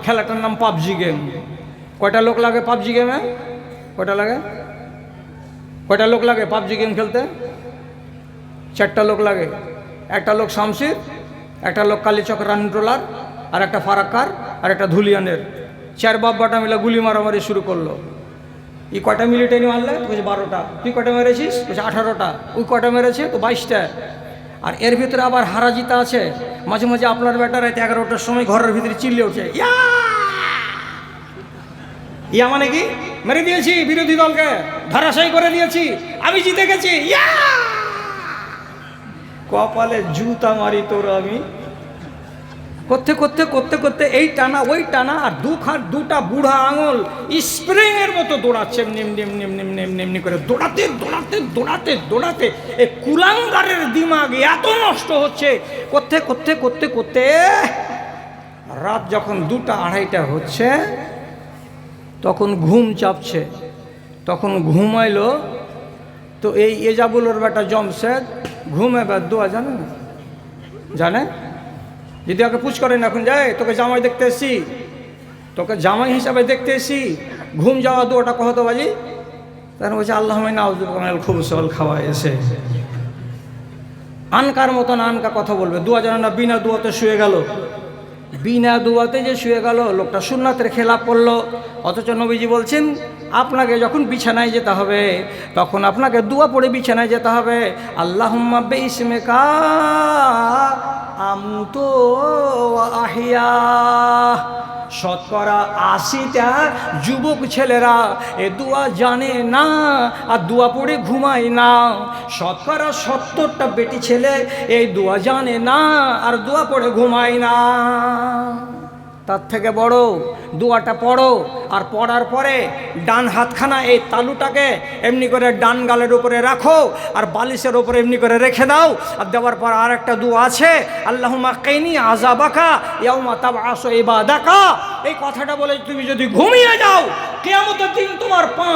খেলাটার নাম PUBG game. কয়টা লোক লাগে পাবজি গেমে? কয়টা লাগে? কয়টা লোক লাগে পাবজি গেম খেলতে? 4টা লোক লাগে। একটা লোক শামসির, একটা লোক কালীচক রানিং ট্রোলার, আর একটা ফারাক্কার, আর একটা ধুলিয়ানের। 4 বাপ বাটা মিলে গুলি মারামারি শুরু করলো। ই কয়টা মিলিটারি মারলে? বলছে 12টা। তুই কয়টা মেরেছিস? বলছে 18টা। ওই কয়টা মেরেছে? তো 22টা। আর এর ভিতরে আবার হারাজিতা আছে। মাঝে মাঝে আপনার বেটা রাত 11টার সময় ঘরের ভিতরে চিল্লে ওঠে, ইয়া ইয়া মানে কি? মেরে দিয়েছি বিরোধী দলকে, ধরাশায়ী করে দিয়েছি, আমি জিতে গেছি, ইয়া। কপালে জুতা মারি তোর আমি। করতে করতে করতে করতে এই টানা ওই টানা, আর দুটা বুড়া আঙুল স্প্রিং এর মতো দৌড়াচ্ছে, এমনি করে দৌড়াতে দৌড়াতে দৌড়াতে দৌড়াতে এই কুলাঙ্গারের দিমাগ এত নষ্ট হচ্ছে। করতে করতে করতে করতে রাত যখন 2টা 2:30টা হচ্ছে, তখন ঘুম চাপছে। তখন ঘুমাইলো। তো এই এজাবুলের বেটা জমশেদ ঘুমে দোয়া জানে না, জানে? যদি ওকে পুছ করেন, এখন যায় তোকে জামাই দেখতে এসছি, তোকে জামাই হিসাবে দেখতে এসছি, ঘুম যাওয়া দোয়াটা কহতো বাজি। তখন বলছে আল্লাহ নাউজুবিল্লাহ খুব সল খাওয়া এসে আনকার মতন আনকা কথা বলবে। দোয়া জানে না, বিনা দোয়াতে শুয়ে গেল। বিনা দোয়াতে যে শুয়ে গেল, লোকটা সুন্নাতের খেলাপ করলো। অথচ নবীজি বলছেন আপনাকে যখন বিছানায় যেতে হবে তখন আপনাকে দোয়া পড়ে বিছানায় যেতে হবে। আল্লাহুম্মা বিইসমিকা আমুতু ওয়া আহিয়া। শতকরা 80টা যুবক ছেলেরা এ দোয়া জানে না আর দোয়া পড়ে ঘুমায় না। শতকরা 70টা বেটি ছেলে এই দোয়া জানে না আর দোয়া পড়ে ঘুমায় না। তার থেকে বড় দোয়াটা পড়ো, আর পড়ার পরে ডান হাতখানা এই তালুটাকে এমনি করে ডান গালের উপরে রাখো, আর বালিশের উপরে এমনি করে রেখে দাও। আর দেওয়ার পর আর একটা দোয়া আছে, আল্লাহুম্মা কিনি আযাবাকা ইয়াউমা তাবআসু ইবাদাকা। এই কথাটা বলে তুমি যদি ঘুমিয়ে যাও, কিয়ামতের দিন তোমার পা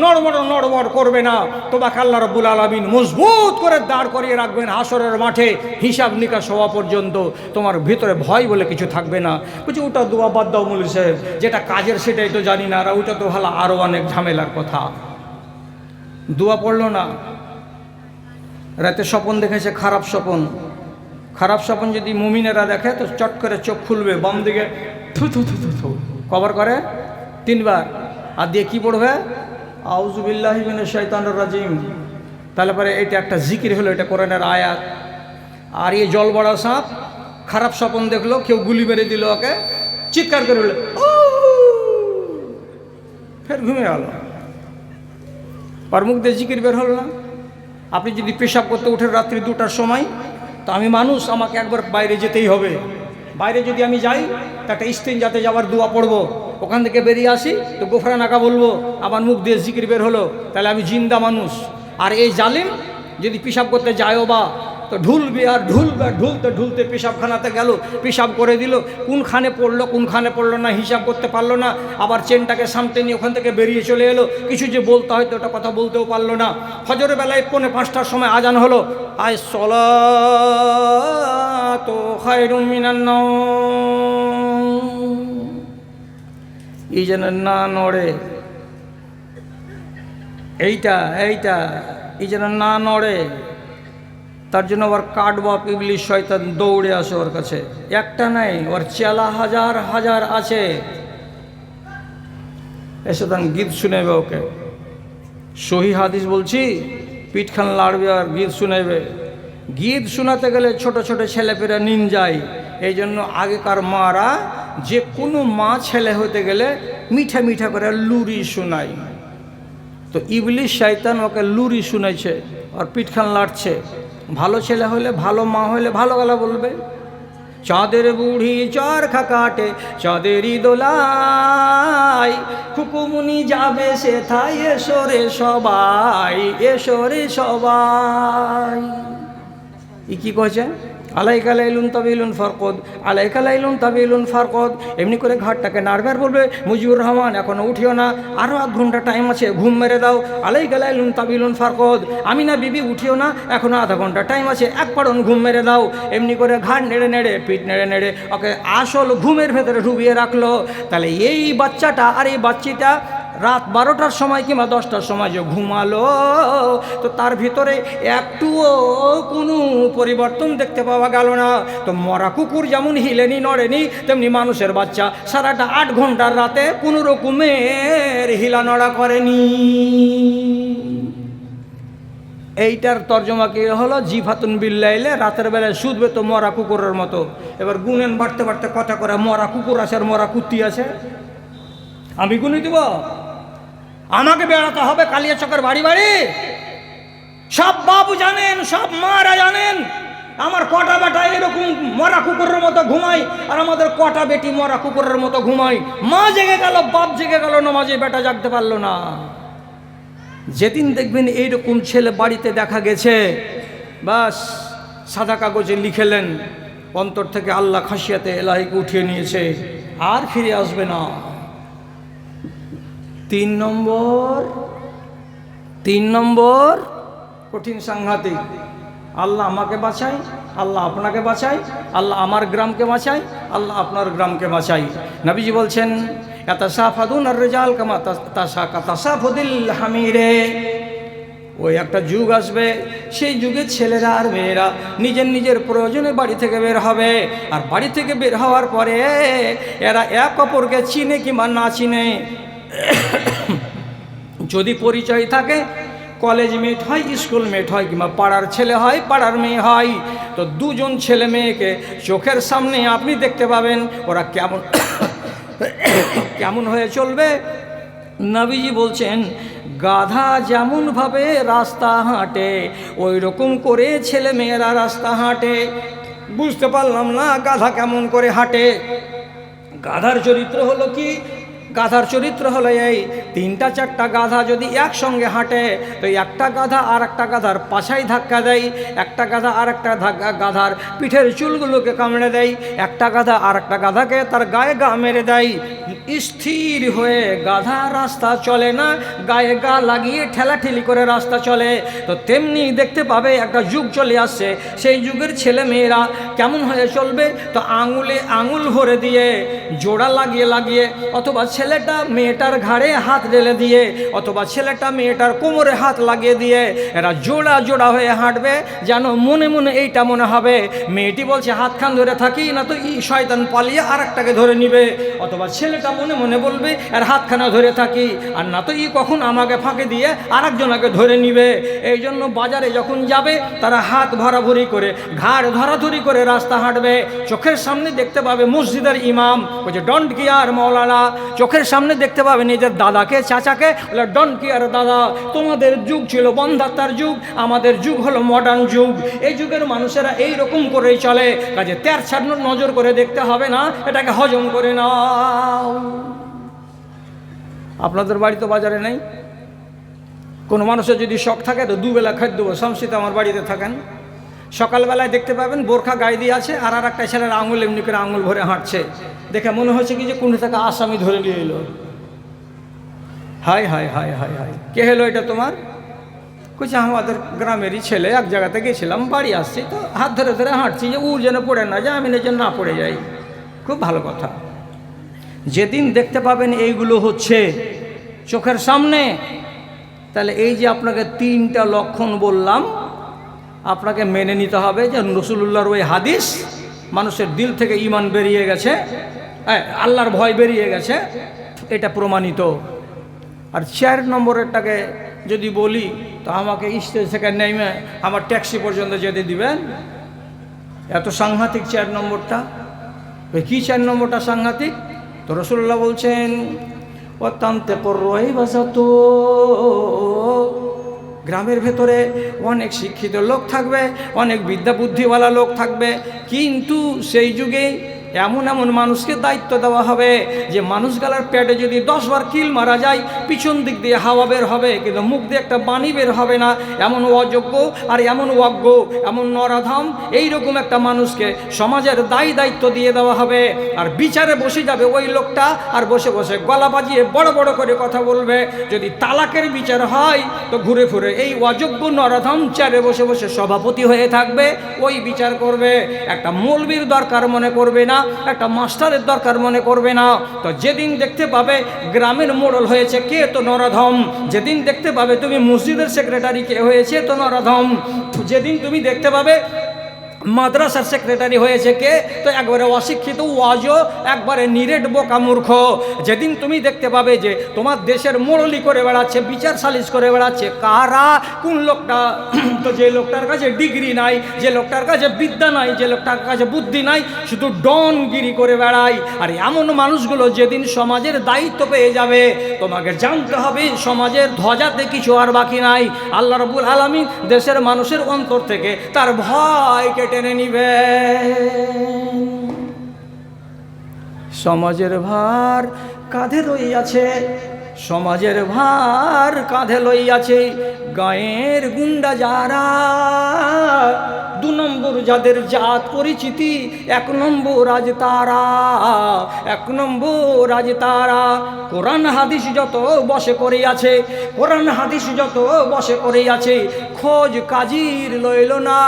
নড়বড় নড়বড় করবে না। তোমাকে আল্লাহ রাব্বুল আলামিন মজবুত করে দাঁড় করিয়ে রাখবেন হাসরের মাঠে, হিসাব নিকাশ হওয়া পর্যন্ত তোমার ভিতরে ভয় বলে কিছু থাকবে না। বলছি ওটা দোয়া বাদ দাও মৌলভী সাহেব, যেটা কাজের সেটাই তো জানি না, আর ওইটা তো ভালো আরও অনেক ঝামেলার কথা। দোয়া পড়লো না, রাতে স্বপন দেখেছে খারাপ স্বপন। খারাপ স্বপন যদি মুমিনেরা দেখে তো চট করে চোখ খুলবে, বাম দিকে থু থু থু থু থু কবর করে 3 বার, আর দিয়ে কি পড়বে? আউযু বিল্লাহি মিনাশ শাইতানির রাজিম। তাহলে পরে এটা একটা জিকির হলো, এটা কোরআনের আয়াত। আর এই জল বড়া সাপ খারাপ স্বপন দেখলো, কেউ গুলি মেরে দিল, ওকে চিৎকার করে হলো, ফের ঘুমিয়ে গেল, আর মুখ দিয়ে জিকির বের হলো না। আপনি যদি পেশাব করতে উঠেন রাত্রি 2টার সময়, তো আমি মানুষ, আমাকে একবার বাইরে যেতেই হবে। বাইরে যদি আমি যাই তো একটা ইস্তিনজাতে যাওয়ার দোয়া পড়বো, ওখান থেকে বেরিয়ে আসি তো গোফরানাকা বলবো, আমার মুখ দিয়ে জিকির বের হলো, তাহলে আমি জিন্দা মানুষ। আর এই জালিম যদি পেশাব করতে যায়ও বা, তো ঢুলবে আর ঢুলবে, আর ঢুলতে ঢুলতে পেশাবখানাতে গেল, পেশাব করে দিল, কোনখানে পড়লো না হিসাব করতে পারলো না। আবার চেনটাকে সামনে নিয়ে ওখান থেকে বেরিয়ে চলে এলো, কিছু যে বলতে হয়তো ওটা কথা বলতেও পারলো না। ফজরের বেলায় 4:45টার সময় আজান হলো, আয় সলাতু খায়রুম মিনান নাওম। এই যেন না নড়ে, এইটা এই যেন না নড়ে, তার জন্য ওর কাঠবাপ ইবলিশ শয়তান দৌড়ে আসে ওর কাছে। একটা নাই, ওর চেলা হাজার হাজার আছে। এসে তখন গীত শুনেবে ওকে, সহি হাদিস বলছি, পিঠখান লাড়বে আর গীত শুনেবে। গীত শোনাতে গেলে ছোট ছোট ছেলেপেরা নিন যায়। এই জন্য আগেকার মারা যে কোনো মা ছেলে হতে গেলে মিঠা মিঠা করে লুরি শোনায়। তো ইবলিশ শয়তান ওকে লুরি শুনেছে, আর পিঠখান লাড়ছে। ভালো ছেলে হলে, ভালো মা হলে ভালো গলা বলবে, চাঁদের বুড়ি চরখা কাটে চাঁদেরই দোলায়, খুকুমনি যাবে সেথায় এসরে সবাই, এসরে সবাই। ই কি কইছে? আলাইকা লাইলুন তাবিলুন ফারকদ, আলাইকা লাইলুন তাবিলুন ফারকদ। এমনি করে ঘাটটাকে নাড়বে আর বলবে মুজিবুর রহমান এখনও উঠিও না, আরও 1 ঘন্টা টাইম আছে, ঘুম মেরে দাও। আলাইকা লাইলুন তাবিলুন ফারকদ, আমিনা বিবি উঠিও না, এখনও আধা ঘন্টা টাইম আছে, 1 পাড়ন ঘুম মেরে দাও। এমনি করে ঘাট নেড়ে নেড়ে পিঠ নেড়ে নেড়ে ওকে আসল ঘুমের ভেতরে ডুবিয়ে রাখলো। তাহলে এই বাচ্চাটা আর এই বাচ্চিটা রাত 12টার সময় কিংবা 10টার সময় যে ঘুমালো, তো তার ভিতরে একটুও কোনো পরিবর্তন দেখতে পাওয়া গেল না। তো মরা কুকুর যেমন হিলেনি নড়েনি, তেমনি মানুষের বাচ্চা সারাটা 8 ঘন্টার রাতে কোনো রকমের হিলা নড়া করেনি। এইটার তর্জমা কি হলো? জিফাতুন বিল্লাইলে, রাতের বেলায় শুধবে তো মরা কুকুরের মতো। এবার গুনেন বাড়তে বাড়তে কটা করে মরা কুকুর আছে আর মরা কুত্তি আছে? আমি গুনে দিব? আমাকে বেড়াতে হবে কালিয়াচকের বাড়ি বাড়ি? সব বাবু জানেন, সব মারা জানেন আমার কটা বেটা এরকম মরা কুকুরের মতো ঘুমাই, আর আমাদের কটা বেটি মরা কুকুরের মতো ঘুমাই। মা জেগে গেল, বাপ জেগে গেল, নামাজে বেটা জাগতে পারলো না। যেদিন দেখবেন এইরকম ছেলে বাড়িতে দেখা গেছে, বাস সাদা কাগজে লিখেলেন অন্তর থেকে আল্লাহ খাসিয়াতে এলাহিকে উঠিয়ে নিয়েছে, আর ফিরে আসবে না। 3 নম্বর কঠিন সাংঘাতিক। আল্লাহ আমাকে বাঁচাই, আল্লাহ আপনাকে বাঁচাই, আল্লাহ আমার গ্রামকে বাঁচাই, আল্লাহ আপনার গ্রামকে বাঁচাই। নবীজি বলছেন ইয়াতাসাফাদুন আর-রিজাল কামা তাসাফুদিল হামিরে। ওই একটা যুগ আসবে, সেই যুগে ছেলেরা আর মেয়েরা নিজের নিজের প্রয়োজনে বাড়ি থেকে বের হবে। আর বাড়ি থেকে বের হওয়ার পরে এরা এক অপরকে চিনে কিংবা না চিনে, যদি পরিচয় থাকে, কলেজ মেট হয়, স্কুল মেট হয়, কিংবা পাড়ার ছেলে হয়, পাড়ার মেয়ে হয়, তো 2 জন ছেলে মেয়েকে চোখের সামনে আপনি দেখতে পাবেন ওরা কেমন কেমন হয়ে চলবে। নবীজি বলছেন গাধা যেমনভাবে রাস্তা হাঁটে ওই রকম করে ছেলে মেয়েরা রাস্তা হাঁটে। বুঝতে পারলাম না গাধা কেমন করে হাঁটে। গাধার চরিত্র হলো কি? গাধার চরিত্র হলো এই, 3-4টা গাধা যদি একসঙ্গে হাঁটে, তো একটা গাধা আর একটা গাধার পাছায় ধাক্কা দেয়, একটা গাধা আর একটা গাধার পিঠের চুলগুলোকে কামড়ে দেয়, একটা গাধা আর একটা গাধাকে তার গায়ে গা মেরে দেয়। স্থির হয়ে গাধা রাস্তা চলে না, গায়ে গা লাগিয়ে ঠেলাঠেলি করে রাস্তা চলে। তো তেমনি দেখতে পাবে একটা যুগ চলে আসছে, সেই যুগের ছেলে মেয়েরা কেমন হয়ে চলবে? তো আঙুলে আঙুল ভরে দিয়ে, জোড়া লাগিয়ে লাগিয়ে, অথবা ছেলেটা মেয়েটার ঘাড়ে হাত ঢেলে দিয়ে, অথবা ছেলেটা মেয়েটার কোমরে হাত লাগিয়ে দিয়ে এরা জোড়া জোড়া হয়ে হাঁটবে। যেন মনে মনে এইটা মনে হবে মেয়েটি বলছে হাতখান ধরে থাকি, না তো শয়তান পালিয়ে আর একটাকে ধরে নিবে, অথবা ছেলেটা মনে মনে বলবে আর হাতখানা ধরে থাকি, আর না তো কখন আমাকে ফাঁকে দিয়ে আর একজনকে ধরে নিবে। এই জন্য বাজারে যখন যাবে তারা হাত ভরাভরি করে, ঘাড় ধরাধরি করে রাস্তা হাঁটবে। চোখের সামনে দেখতে পাবে মসজিদের ইমাম বলছে ডন্ট কেয়ার মৌলানা, চোখের সামনে দেখতে পাবে নিজের দাদাকে চাচাকে বলে ডন্ট কেয়ার দাদা। তোমাদের যুগ ছিল বন্ধাত্মার যুগ, আমাদের যুগ হলো মডার্ন যুগ। এই যুগের মানুষেরা এই রকম করেই চলে, কাজে তেরছাড় নজর করে দেখতে হবে না, এটাকে হজম করে নাও। আপনাদের বাড়ি তো বাজারে নেই, কোনো মানুষের যদি শখ থাকে তো 2 বেলা খাদ্য দেবো। শামসিতে আমার বাড়িতে থাকেন, সকালবেলায় দেখতে পাবেন বোরখা গায়ে দিয়ে আছে, আর একটা ছেলের আঙুল এমনি করে আঙুল ভরে হাঁটছে, দেখে মনে হচ্ছে কি যে কোন থেকে আসামি ধরে নিয়ে এলো। হায় হায় হায় হায় হায়, কে হলো এটা তোমার? কইছে আমাদের গ্রামেরই ছেলে, এক জায়গাতে গেছিলাম, বাড়ি আসছি তো হাত ধরে ধরে হাঁটছি যে ও যেন পড়ে না যায়, আমি যেন না পড়ে যাই। খুব ভালো কথা। যেদিন দেখতে পাবেন এইগুলো হচ্ছে চোখের সামনে, তাহলে এই যে আপনাকে 3টা লক্ষণ বললাম, আপনাকে মেনে নিতে হবে যে রাসূলুল্লাহর ওই হাদিস, মানুষের দিল থেকে ঈমান বেরিয়ে গেছে, আল্লাহর ভয় বেরিয়ে গেছে, এটা প্রমাণিত। আর 4 নম্বরেরটাকে যদি বলি তো আমাকে স্টেজ থেকে নেমে আমার ট্যাক্সি পর্যন্ত যেতে দিবেন। এত সাংঘাতিক 4 নম্বরটা। ওই কী 4 নম্বরটা সাংঘাতিক? তো রাসূলুল্লাহ বলছেন অত্যন্তে কররই বাসাতো, গ্রামের ভেতরে অনেক শিক্ষিত লোক থাকবে, অনেক বিদ্যা বুদ্ধিওয়ালা লোক থাকবে, কিন্তু সেই যুগে এমন এমন মানুষকে দায়িত্ব দেওয়া হবে যে মানুষগুলার পেটে যদি 10 বার কিল মারা যায় পিছন দিক দিয়ে হাওয়া বের হবে, কিন্তু মুখ দিয়ে একটা বাণী বের হবে না। এমন অযোগ্য আর এমন অজ্ঞ, এমন নরাধাম, এইরকম একটা মানুষকে সমাজের দায়িত্ব দিয়ে দেওয়া হবে। আর বিচারে বসে যাবে ওই লোকটা, আর বসে বসে গলা বাজিয়ে বড় বড় করে কথা বলবে। যদি তালাকের বিচার হয় তো ঘুরে ফিরে এই অযোগ্য নরাধাম চেয়ারে বসে বসে সভাপতি হয়ে থাকবে, ওই বিচার করবে। একটা মৌলবীর দরকার মনে করবে না, একটা মাস্টারের দরকার মনে করবে না। তো যেদিন দেখতে পাবে গ্রামের মোড়ল হয়েছে কে, তো নরাধম। যেদিন দেখতে পাবে তুমি মসজিদের সেক্রেটারি কে হয়েছে, তো নরাধম। যেদিন তুমি দেখতে পাবে মাদ্রাসার সেক্রেটারি হয়েছে কে, তো একবারে অশিক্ষিত ওয়াজও একবারে নিরেট বোকা মূর্খ। যেদিন তুমি দেখতে পাবে যে তোমার দেশের মোড়লি করে বেড়াচ্ছে, বিচার সালিশ করে বেড়াচ্ছে কারা, কোন লোকটা, তো যে লোকটার কাছে ডিগ্রি নাই, যে লোকটার কাছে বিদ্যা নাই, যে লোকটার কাছে বুদ্ধি নাই, শুধু ডনগিরি করে বেড়ায়। আর এমন মানুষগুলো যেদিন সমাজের দায়িত্ব পেয়ে যাবে, তোমাকে জানতে হবে সমাজের ধ্বজাতে কিছু আর বাকি নাই। আল্লাহ রাব্বুল আলামিন দেশের মানুষের অন্তর থেকে তার ভয় কেটে টেনে নিবে। সমাজের ভার কাঁধে লইয়াছে, সমাজের ভার কাঁধে লইয়াছে গায়ের গুন্ডা যারা। 2 নম্বর যাদের জাত পরিচিতি, 1 নম্বর আজ তারা, 1 নম্বর আজ তারা। কোরআন হাদিস যত বসে করিয়াছে, কোরআন হাদিস যত বসে করিয়াছে, খোঁজ কাজীর লইল না।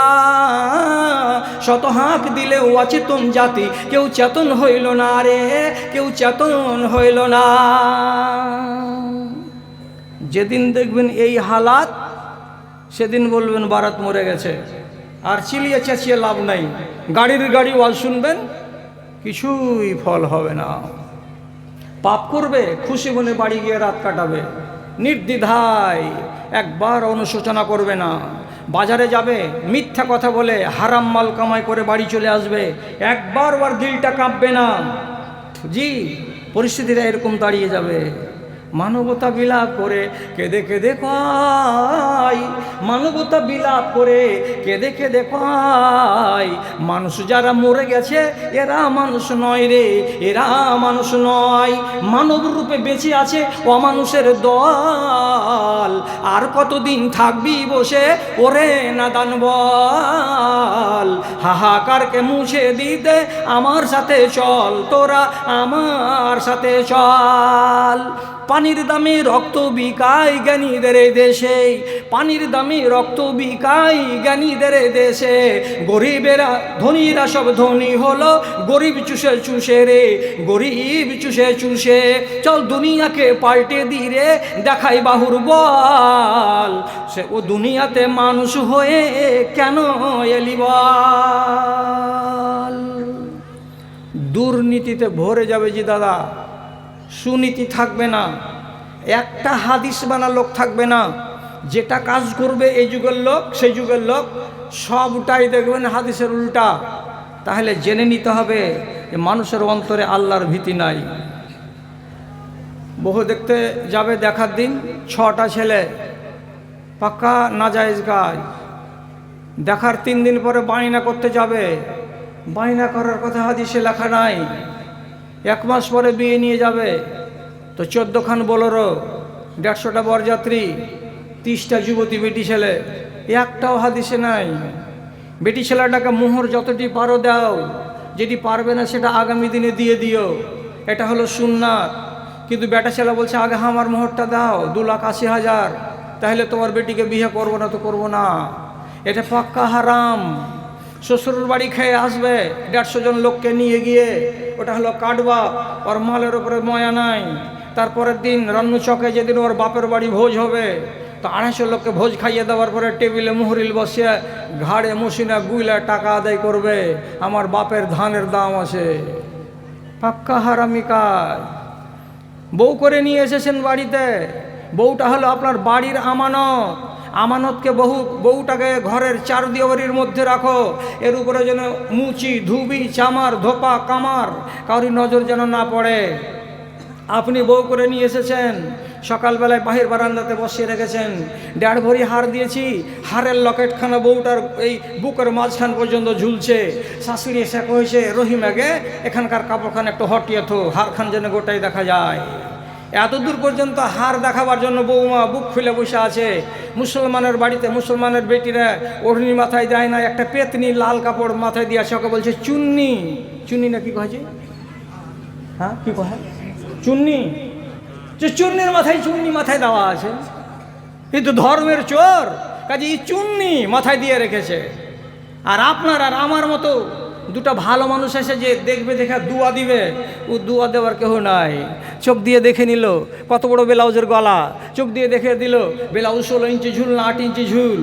শত হাঁক দিলেও অচেতন জাতি, কেউ চেতন হইল না রে, কেউ চেতন হইল না। যেদিন দেখবেন এই হালাত, সেদিন বলবেন ভারত মরে গেছে। আর চিলিয়ে চেঁচিয়ে লাভ নাই। গাড়ি ওয়াজ শুনবেন, কিছুই ফল হবে না। পাপ করবে, খুশি মনে বাড়ি গিয়ে রাত কাটাবে, নির্দ্বিধায়, একবার অনুশোচনা করবে না। বাজারে যাবে, মিথ্যা কথা বলে হারাম মাল কামাই করে বাড়ি চলে আসবে, একবার ওর দিলটা কাঁপবে না। জি, পরিস্থিতিটা এরকম দাঁড়িয়ে যাবে। মানবতা বিলাপ করে কেঁদে কেঁদে কয়, মানবতা বিলাপ করে কেঁদে কেঁদে কয়, মানুষ যারা মরে গেছে এরা মানুষ নয় রে, এরা মানুষ নয়। মানব রূপে বেঁচে আছে অমানুষের দল। আর কতদিন থাকবি বসে ওরে নাদান বল, হাহাকারকে মুছে দিতে আমার সাথে চল, তোরা আমার সাথে চল। পানির দামে রক্ত বিকায় জ্ঞানীদের দেশে, পানির দামে রক্ত বিকায় জ্ঞানীদের দেশে। গরিবেরা ধনীরা সব ধনী হলো, গরিব চুষে চুষে রে, গরিব চুষে চুষে। চল দুনিয়াকে পাল্টে দিয়ে দেখাই বাহুর বল, সে ও দুনিয়াতে মানুষ হয়ে কেন এলি বল। দুর্নীতিতে ভরে যাবে জি দাদা, সুনীতি থাকবে না, একটা হাদিস বানা লোক থাকবে না। যেটা কাজ করবে এই যুগের লোক সেই যুগের লোক, সবটাই দেখবেন হাদিসের উল্টা। তাহলে জেনে নিতে হবে যে মানুষের অন্তরে আল্লাহর ভীতি নাই। বহু দেখতে যাবে, দেখার দিন 6টা ছেলে, পাক্কা নাজায়েজ কাজ। দেখার 3 দিন পরে বায়না করতে যাবে, বায়না করার কথা হাদিসে লেখা নাই। 1 মাস পরে বিয়ে নিয়ে যাবে, তো 14খান বোলেরো, 150টা বরযাত্রী, 30টা যুবতী বেটি ছেলে, একটাও হাদিসে নাই। বেটি ছেলেটাকে মোহর যতটি পারো দাও, যেটি পারবে না সেটা আগামী দিনে দিয়ে দিও, এটা হলো সুন্নাত। কিন্তু বেটা ছেলে বলছে আগে আমার মোহরটা দাও 2,80,000, তাহলে তোমার বেটিকে বিয়ে করবো না তো করবো না। এটা পাক্কা হারাম। শ্বশুর বাড়ি খেয়ে আসবে 150 জন লোককে নিয়ে গিয়ে, ওটা হলো কাটবা, ওর মালের উপরে ময়া নাই। তারপরের দিন রান্নু চকে যেদিন ওর বাপের বাড়ি ভোজ হবে, তো 250 লোককে ভোজ খাইয়ে দেওয়ার পরে টেবিলে মুহুরিল বসিয়ে ঘাড়ে মশিনা গুইলা টাকা আদায় করবে, আমার বাপের ধানের দাম আছে। পাক্কা হারামি কাজ। বউ করে নিয়ে এসেছেন বাড়িতে, বউটা হলো আপনার বাড়ির আমানত। আমানতকে বউটাকে ঘরের 4 দেওয়ারির মধ্যে রাখো, এর উপরে যেন মুচি ধুবি চামার ধোপা কামার কাউরি নজর যেন না পড়ে। আপনি বউ করে নিয়ে এসেছেন, সকালবেলায় বাহির বারান্দাতে বসিয়ে রেখেছেন। 1.5 ভরি হার দিয়েছি, হারের লকেটখানা বউটার এই বুকের মাঝখান পর্যন্ত ঝুলছে। শাশুড়ি এসে কয়েছে, রহিমাকে এখানকার কাপড়খান একটু হটিয়ে থো, হারখান যেন গোটাই দেখা যায়। এত দূর পর্যন্ত হার দেখাবার জন্য বৌমা বুক খুলে বসে আছে। মুসলমানের বাড়িতে মুসলমানের বেটিরা ওড়নি মাথায় দেয় না, একটা পেতনি লাল কাপড় মাথায় দিয়ে আছে, ওকে বলছে চুন্নি। চুন্নি না কি কয়েছে? হ্যাঁ কি কয়? চুন্নি। যে চুন্নির মাথায় চুন্নি মাথায় দেওয়া আছে, কিন্তু ধর্মের চোর কাজে এই চুন্নি মাথায় দিয়ে রেখেছে। আর আপনার আর আমার মতো দুটো ভালো মানুষ এসে যে দেখবে, দেখে দুয়া দিবে, ও দুয়া দেওয়ার কেউ নাই। চোখ দিয়ে দেখে নিল কত বড় ব্লাউজের গলা, চোখ দিয়ে দেখে দিল ব্লাউজ 16 ইঞ্চি ঝুল না 8 ইঞ্চি ঝুল।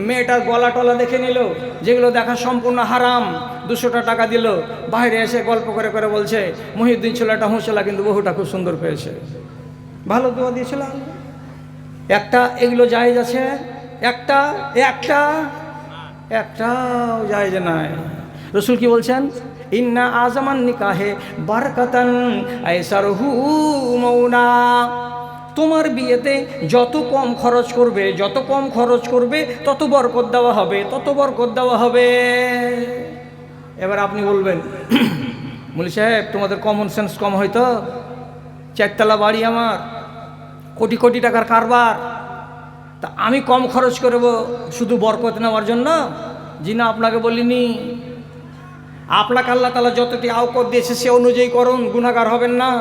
মেয়েটার গলা টলা দেখে নিল, যেগুলো দেখা সম্পূর্ণ হারাম। 200টা টাকা দিল, বাইরে এসে গল্প করে করে বলছে মহিউদ্দিন ছেলেটা হোঁচলা, কিন্তু বহুটা খুব সুন্দর পেয়েছে, ভালো দোয়া দিয়েছিলাম। একটা এগুলো জায়েজ আছে, একটাও জায়েজ নাই। রসুল কি বলছেন? ইন্না আজামান নিকাহে বারকাতান আইসারহু মৌনা। তোমার বিয়েতে যত কম খরচ করবে তত বরকত দেওয়া হবে। এবার আপনি বলবেন, মৌলভী সাহেব তোমাদের কমন সেন্স কম হয়তো, 4 তলা বাড়ি আমার, কোটি কোটি টাকার কারবার, তা আমি কম খরচ করব শুধু বরকত নেওয়ার জন্য? জি না, আপনাকে বলিনি। আপনাকে আল্লাহ তাআলা যতটি আওকত দিয়েছে সে অনুযায়ী করুন, গুনাহগার হবেন না।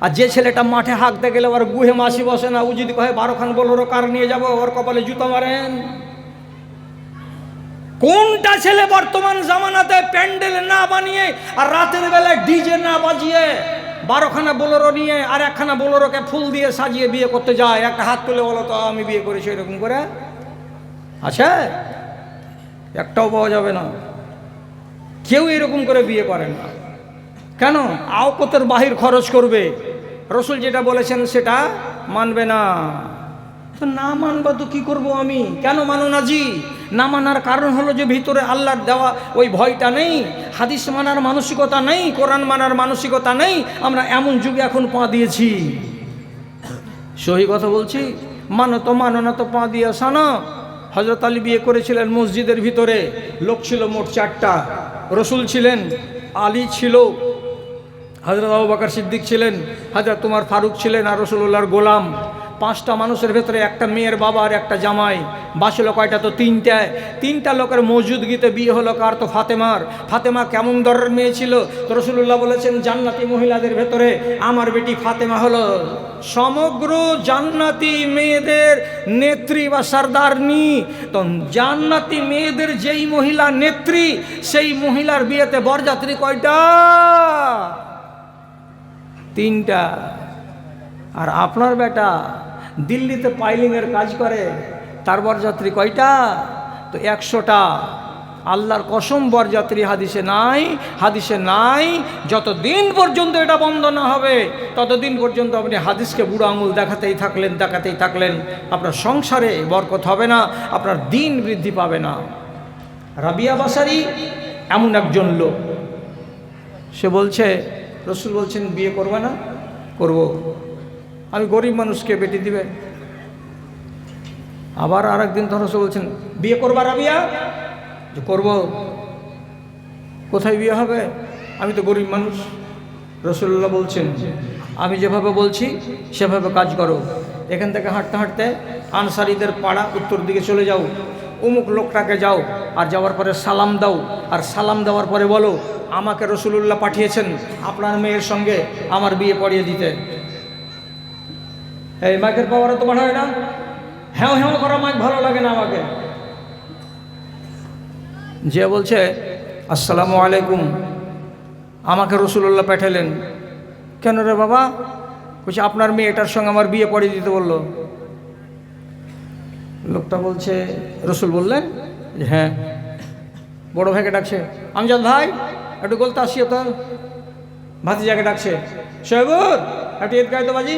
আর যে ছেলেটা মাঠে হাঁকতে গেলে ওর গুহে মাসি বসে না, ও যদি কহে 12খান বোলেরো কার নিয়ে যাব, ওর কপালে জুতো মারেন। কোনটা ছেলে বর্তমান জামানাতে প্যান্ডেল না বানিয়ে আর রাতের বেলায় ডিজে না বাজিয়ে 12খানা বোলেরো নিয়ে আর 1খানা বোলেরোকে ফুল দিয়ে সাজিয়ে বিয়ে করতে যায়? একটা হাত তুলে বলো তো আমি বিয়ে করেছি এরকম করে। আচ্ছা, একটাও পাওয়া যাবে না। কেউ এরকম করে বিয়ে করে না। কেন? আওকতের বাহির খরচ করবে। রসুল যেটা বলেছেন সেটা মানবে না। তো না মানবা তো কি করব আমি? কেন মানো না জি? না মানার কারণ হলো যে ভিতরে আল্লাহর দেওয়া ওই ভয়টা নেই, হাদিস মানার মানসিকতা নেই, কোরআন মানার মানসিকতা নেই। আমরা এমন যুগে এখন পা দিয়েছি। সহি কথা বলছি, মানো তো মানো না তো পা দিয়ে আসা না। হযরত আলী বিয়ে করেছিলেন মসজিদের ভিতরে, লোক ছিল মোট 4টা। রসুল ছিলেন, আলী ছিল, হযরত আবু বকর সিদ্দিক ছিলেন, হযরত উমর ফারুক ছিলেন, আর রাসূলুল্লাহর গোলাম। 5টা মানুষের ভেতরে একটা মেয়ের বাবা আর একটা জামাই। বাঁচলো কয়টা? তো 3টা লোকের মৌজুদগিতে বিয়ে হলো। কার? তো ফাতেমার। ফাতেমা কেমন দরের মেয়ে ছিল? তো রাসূলুল্লাহ বলেছেন জান্নাতি মহিলাদের ভেতরে আমার বেটি ফাতেমা হলো সমগ্র জান্নাতি মেয়েদের নেত্রী বা সরদারনি। তো জান্নাতি মেয়েদের যেই মহিলা নেত্রী, সেই মহিলার বিয়েতে বরযাত্রী কয়টা? 3টা। আর আপনার বেটা দিল্লিতে পাইলিংয়ের কাজ করে, তার বরযাত্রী কয়টা? তো 100টা। আল্লাহর কসম, বরযাত্রী হাদিসে নাই। যতদিন পর্যন্ত এটা বন্ধ না হবে ততদিন পর্যন্ত আপনি হাদিসকে বুড়ো আঙুল দেখাতেই থাকলেন, আপনার সংসারে বরকত হবে না, আপনার দিন বৃদ্ধি পাবে না। রাবিয়া বাসারি এমন একজন লোক, সে বলছে রসুল বলছেন বিয়ে করবে না? করব। আমি গরিব মানুষকে বেটি দিবে। আবার আরেকদিন তখন রসুল বলছেন বিয়ে করবা রাবিয়া? যে করব। কোথায় বিয়ে হবে? আমি তো গরিব মানুষ। রাসূলুল্লাহ বলছেন আমি যেভাবে বলছি সেভাবে কাজ করো। এখান থেকে হাঁটতে হাঁটতে আনসারীদের পাড়া উত্তর দিকে চলে যাও, অমুক লোকটাকে যাও, আর যাওয়ার পরে সালাম দাও, আর সালাম দেওয়ার পরে বলো আমাকে রাসূলুল্লাহ পাঠিয়েছেন আপনার মেয়ের সঙ্গে আমার বিয়ে পড়িয়ে দিতে। এই মাইকের পাওয়ারে তোমার হয় না? হ্যাঁ হ্যাঁ করা মাইক ভালো লাগে না আমাকে। যে বলছে আসসালামু আলাইকুম, আমাকে রাসূলুল্লাহ পাঠালেন। কেন রে বাবা? বলছে আপনার মেয়েটার সঙ্গে আমার বিয়ে পড়িয়ে দিতে বললো। লোকটা বলছে রসুল বললেন হ্যাঁ। বড় ভাইকে ডাকছে, আমজাদ ভাই একটু বলতে আসিও তো। ভাতিজাকে ডাকছে, শোয়েবুর একটু ঈদগায় তো বাজি।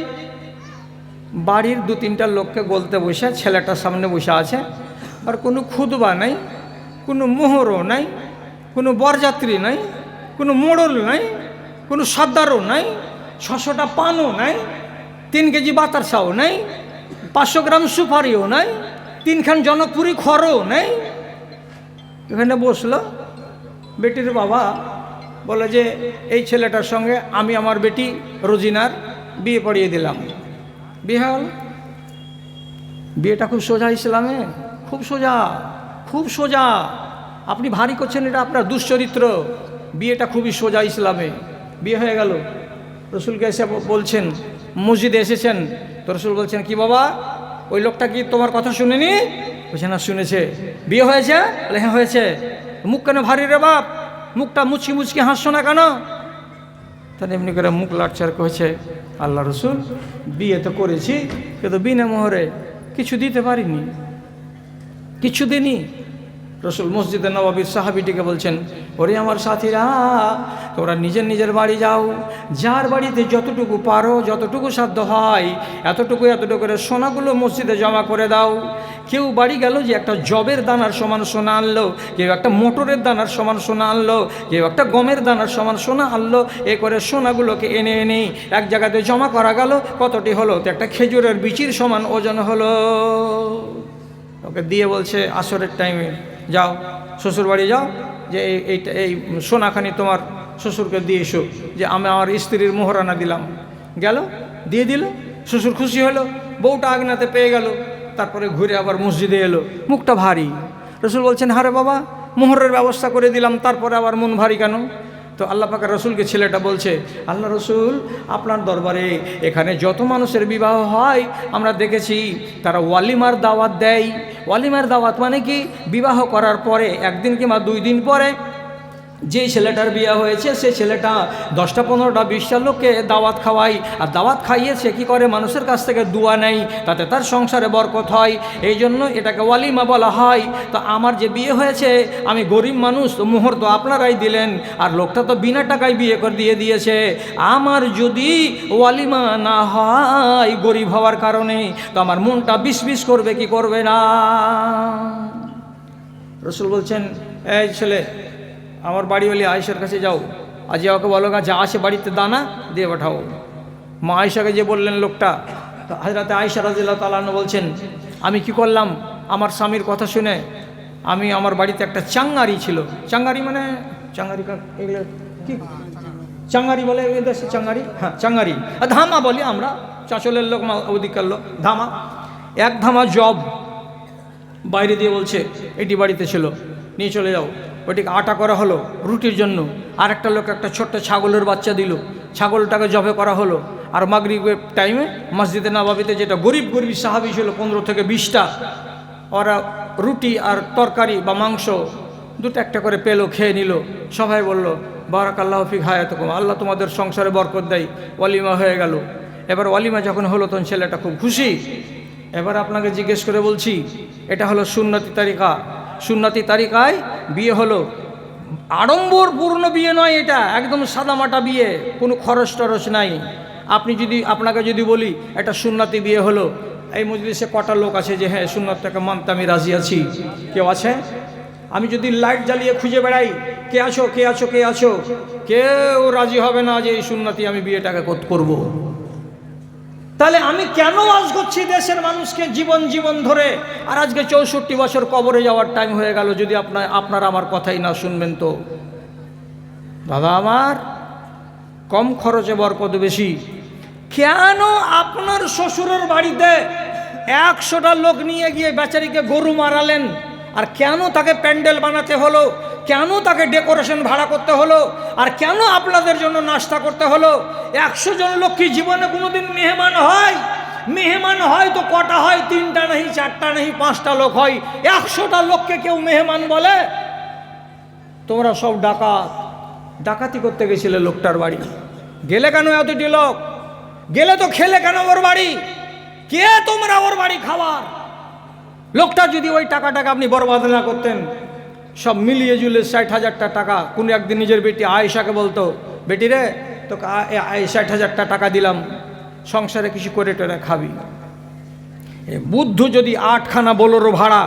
বাড়ির 2-3টা লোককে বলতে বসে, ছেলেটার সামনে বসে আছে, আর কোনো খুদবা নাই, কোনো মোহরও নাই, কোনো বরযাত্রী নাই, কোনো মোড়ল নাই, কোনো সর্দারও নাই, 600টা পানও নাই। 3 কেজি বাতাসাও নেই, 500 গ্রাম সুপারিও নাই, 3 খান জনকপুরি খড়ও নেই। এখানে বসলো, বেটির বাবা বলে যে এই ছেলেটার সঙ্গে আমি আমার বেটি রোজিনার বিয়ে পড়িয়ে দিলাম। বিয়ে হল। বিয়েটা খুব সোজা ইসলামে, খুব সোজা, খুব সোজা। আপনি ভারী করছেন, এটা আপনার দুশ্চরিত্র। বিয়েটা খুবই সোজা ইসলামে। বিয়ে হয়ে গেল। রসুলকে এসে বলছেন, মসজিদে এসেছেন তো রসুল বলছেন, কি বাবা ওই লোকটা কি তোমার কথা শুনেনি? বলছে না, শুনেছে। বিয়ে হয়েছে? বলে হ্যাঁ হয়েছে। মুখ কেন ভারী রে বাপ? মুখটা মুচকি মুচকি হাসছো না কেন? তাহলে এমনি করে মুখ লাটচার করেছে, আল্লাহ রসুল বিয়ে তো করেছি কিন্তু বিনা মোহরে কিছু দিতে পারিনি, কিছু দিনই। রসুল মসজিদে নববীর সাহাবিটিকে বলছেন, ওরে আমার সাথীরা, তোমরা নিজের নিজের বাড়ি যাও, যার বাড়িতে যতটুকু পারো, যতটুকু সাধ্য হয় এতটুকু করে সোনাগুলো মসজিদে জমা করে দাও। কেউ বাড়ি গেল যে একটা জবের দানার সমান সোনা আনলো, কেউ একটা মোটরের দানার সমান সোনা আনলো, কেউ একটা গমের দানার সমান সোনা আনলো। এ করে সোনাগুলোকে এনে এনে এক জায়গাতে জমা করা গেল। কতটি হলো? তো একটা খেজুরের বিচির সমান ওজন হলো। ওকে দিয়ে বলছে, আসরের টাইমে যাও শ্বশুর বাড়ি যাও, যে এই সোনাখানি তোমার শ্বশুরকে দিয়ে এসো, যে আমি আমার স্ত্রীর মোহরানা দিলাম। গেল, দিয়ে দিল। শ্বশুর খুশি হলো, বউটা আগনাতে পেয়ে গেল। তারপরে ঘুরে আবার মসজিদে এলো, মুখটা ভারী। রসুল বলছেন, হারে বাবা, মোহরের ব্যবস্থা করে দিলাম, তারপরে আবার মন ভারী কেন? তো আল্লাহ পাকের রসুলকে ছেলেটা বলছে, আল্লাহ রসুল আপনার দরবারে এখানে যত মানুষের বিবাহ হয় আমরা দেখেছি তারা ওয়ালিমার দাওয়াত দেয়। ওয়ালিমার দাওয়াত মানে কি? বিবাহ করার পরে 1 দিন কিংবা 2 দিন পরে যে ছেলেটার বিয়ে হয়েছে সে ছেলেটা 10টা 15টা 20টা লোককে দাওয়াত খাওয়ায়। আর দাওয়াত খাইয়ে সে কী করে? মানুষের কাছ থেকে দোয়া নেয়, তাতে তার সংসারে বরকত হয়। এই জন্য এটাকে ওয়ালিমা বলা হয়। তো আমার যে বিয়ে হয়েছে, আমি গরিব মানুষ, তো মোহর তো আপনারাই দিলেন, আর লোকটা তো বিনা টাকায় বিয়ে করে দিয়ে দিয়েছে। আমার যদি ওয়ালিমা না হয় গরিব হওয়ার কারণে, তো আমার মনটা বিষ করবে কি করবে না? রসুল বলছেন, এই ছেলে, আমার বাড়িওয়ালি আয়েশার কাছে যাও, আজ ওকে বলো যা আসে বাড়িতে দানা দিয়ে পাঠাও। মা আয়েশাকে যে বললেন লোকটা, হযরতে আয়েশা রাদিয়াল্লাহু তাআলা আনহা বলছেন, আমি কি করলাম? আমার স্বামীর কথা শুনে আমি আমার বাড়িতে একটা চাঙ্গারি ছিল। চাঙ্গারি মানে চাঙ্গারি এগুলো কি চাঙ্গারি বলে দেশে? চাঙ্গারি, হ্যাঁ চাঙ্গারি। আর ধামা বলি আমরা, চাঁচলের লোক ওদিকার লোক। ধামা, 1 ধামা জব বাইরে দিয়ে বলছে এটি বাড়িতে ছিল, নিয়ে চলে যাও। ওটিকে আটা করা হলো রুটির জন্য। আর একটা লোক একটা ছোট্ট ছাগলের বাচ্চা দিল, ছাগলটাকে জবে করা হলো। আর মাগরিবের টাইমে মসজিদে নববীতে যেটা গরিব সাহাবী ছিল 15 থেকে 20টা, ওরা রুটি আর তরকারি বা মাংস 2টা করে পেলো, খেয়ে নিল। সবাই বলল, বারাকাল্লাহু ফিক হায়াতুকুম, আল্লাহ তোমাদের সংসারে বরকত দেয়। ওয়ালিমা হয়ে গেল। এবার ওয়ালিমা যখন হলো তখন ছেলেটা খুব খুশি। এবার আপনাকে জিজ্ঞেস করে বলছি, এটা হলো সুন্নতি তারিকা। সুন্নতি তারিকায় বিয়ে হলো, আড়ম্বরপূর্ণ বিয়ে নয়, এটা একদম সাদামাটা বিয়ে, কোনো খরচ টরচ নাই। আপনাকে যদি বলি এটা সুন্নতি বিয়ে হলো, এই মজলিসে কটা লোক আছে যে হ্যাঁ সুন্নতটাকে মানতে আমি রাজি আছি? কেউ আছে? আমি যদি লাইট জ্বালিয়ে খুঁজে বেড়াই, কে আছো কে আছো কে আছো, কেউ রাজি হবে না যে এই সুন্নতি আমি বিয়েটাকে করব। তাহলে আমি কেন আজ করছি দেশের মানুষকে জীবন ধরে? আর আজকে 64 বছর কবরে যাওয়ার টাইম হয়ে গেল, যদি আপনারা আমার কথাই না শুনবেন তো। দাদা আমার, কম খরচে বরকত বেশি। কেন আপনার শ্বশুরের বাড়িতে 100টা লোক নিয়ে গিয়ে বেচারিকে গরু মারালেন? আর কেন তাকে প্যান্ডেল বানাতে হলো? কেন তাকে ডেকোরেশন ভাড়া করতে হলো? আর কেন আপনাদের জন্য নাস্তা করতে হলো? 100 জন লোক কি জীবনে কোনোদিন মেহমান হয়? মেহমান হয় তো কটা হয়? 3টা নেই, 4টা নেই, 5টা লোক হয়। 100টা লোককে কেউ মেহমান বলে? তোমরা সব ডাকাতি করতে গেছিলে লোকটার বাড়ি। গেলে কেন এতটি লোক? গেলে তো খেলে কেন ওর বাড়ি? কে তোমরা ওর বাড়ি খাবার? লোকটা যদি ওই টাকাটাকে আপনি বরবাদ না করতেন, সব মিলিয়ে জুলে 60,000টা টাকা, কোনো একদিন নিজের বেটি আয়েশাকে বলতো, বেটি রে তোকে 60,000টা টাকা দিলাম, সংসারে কিছু করে টোরে খাবি। বুদ্ধ যদি 8খানা বোলেরো ভাড়া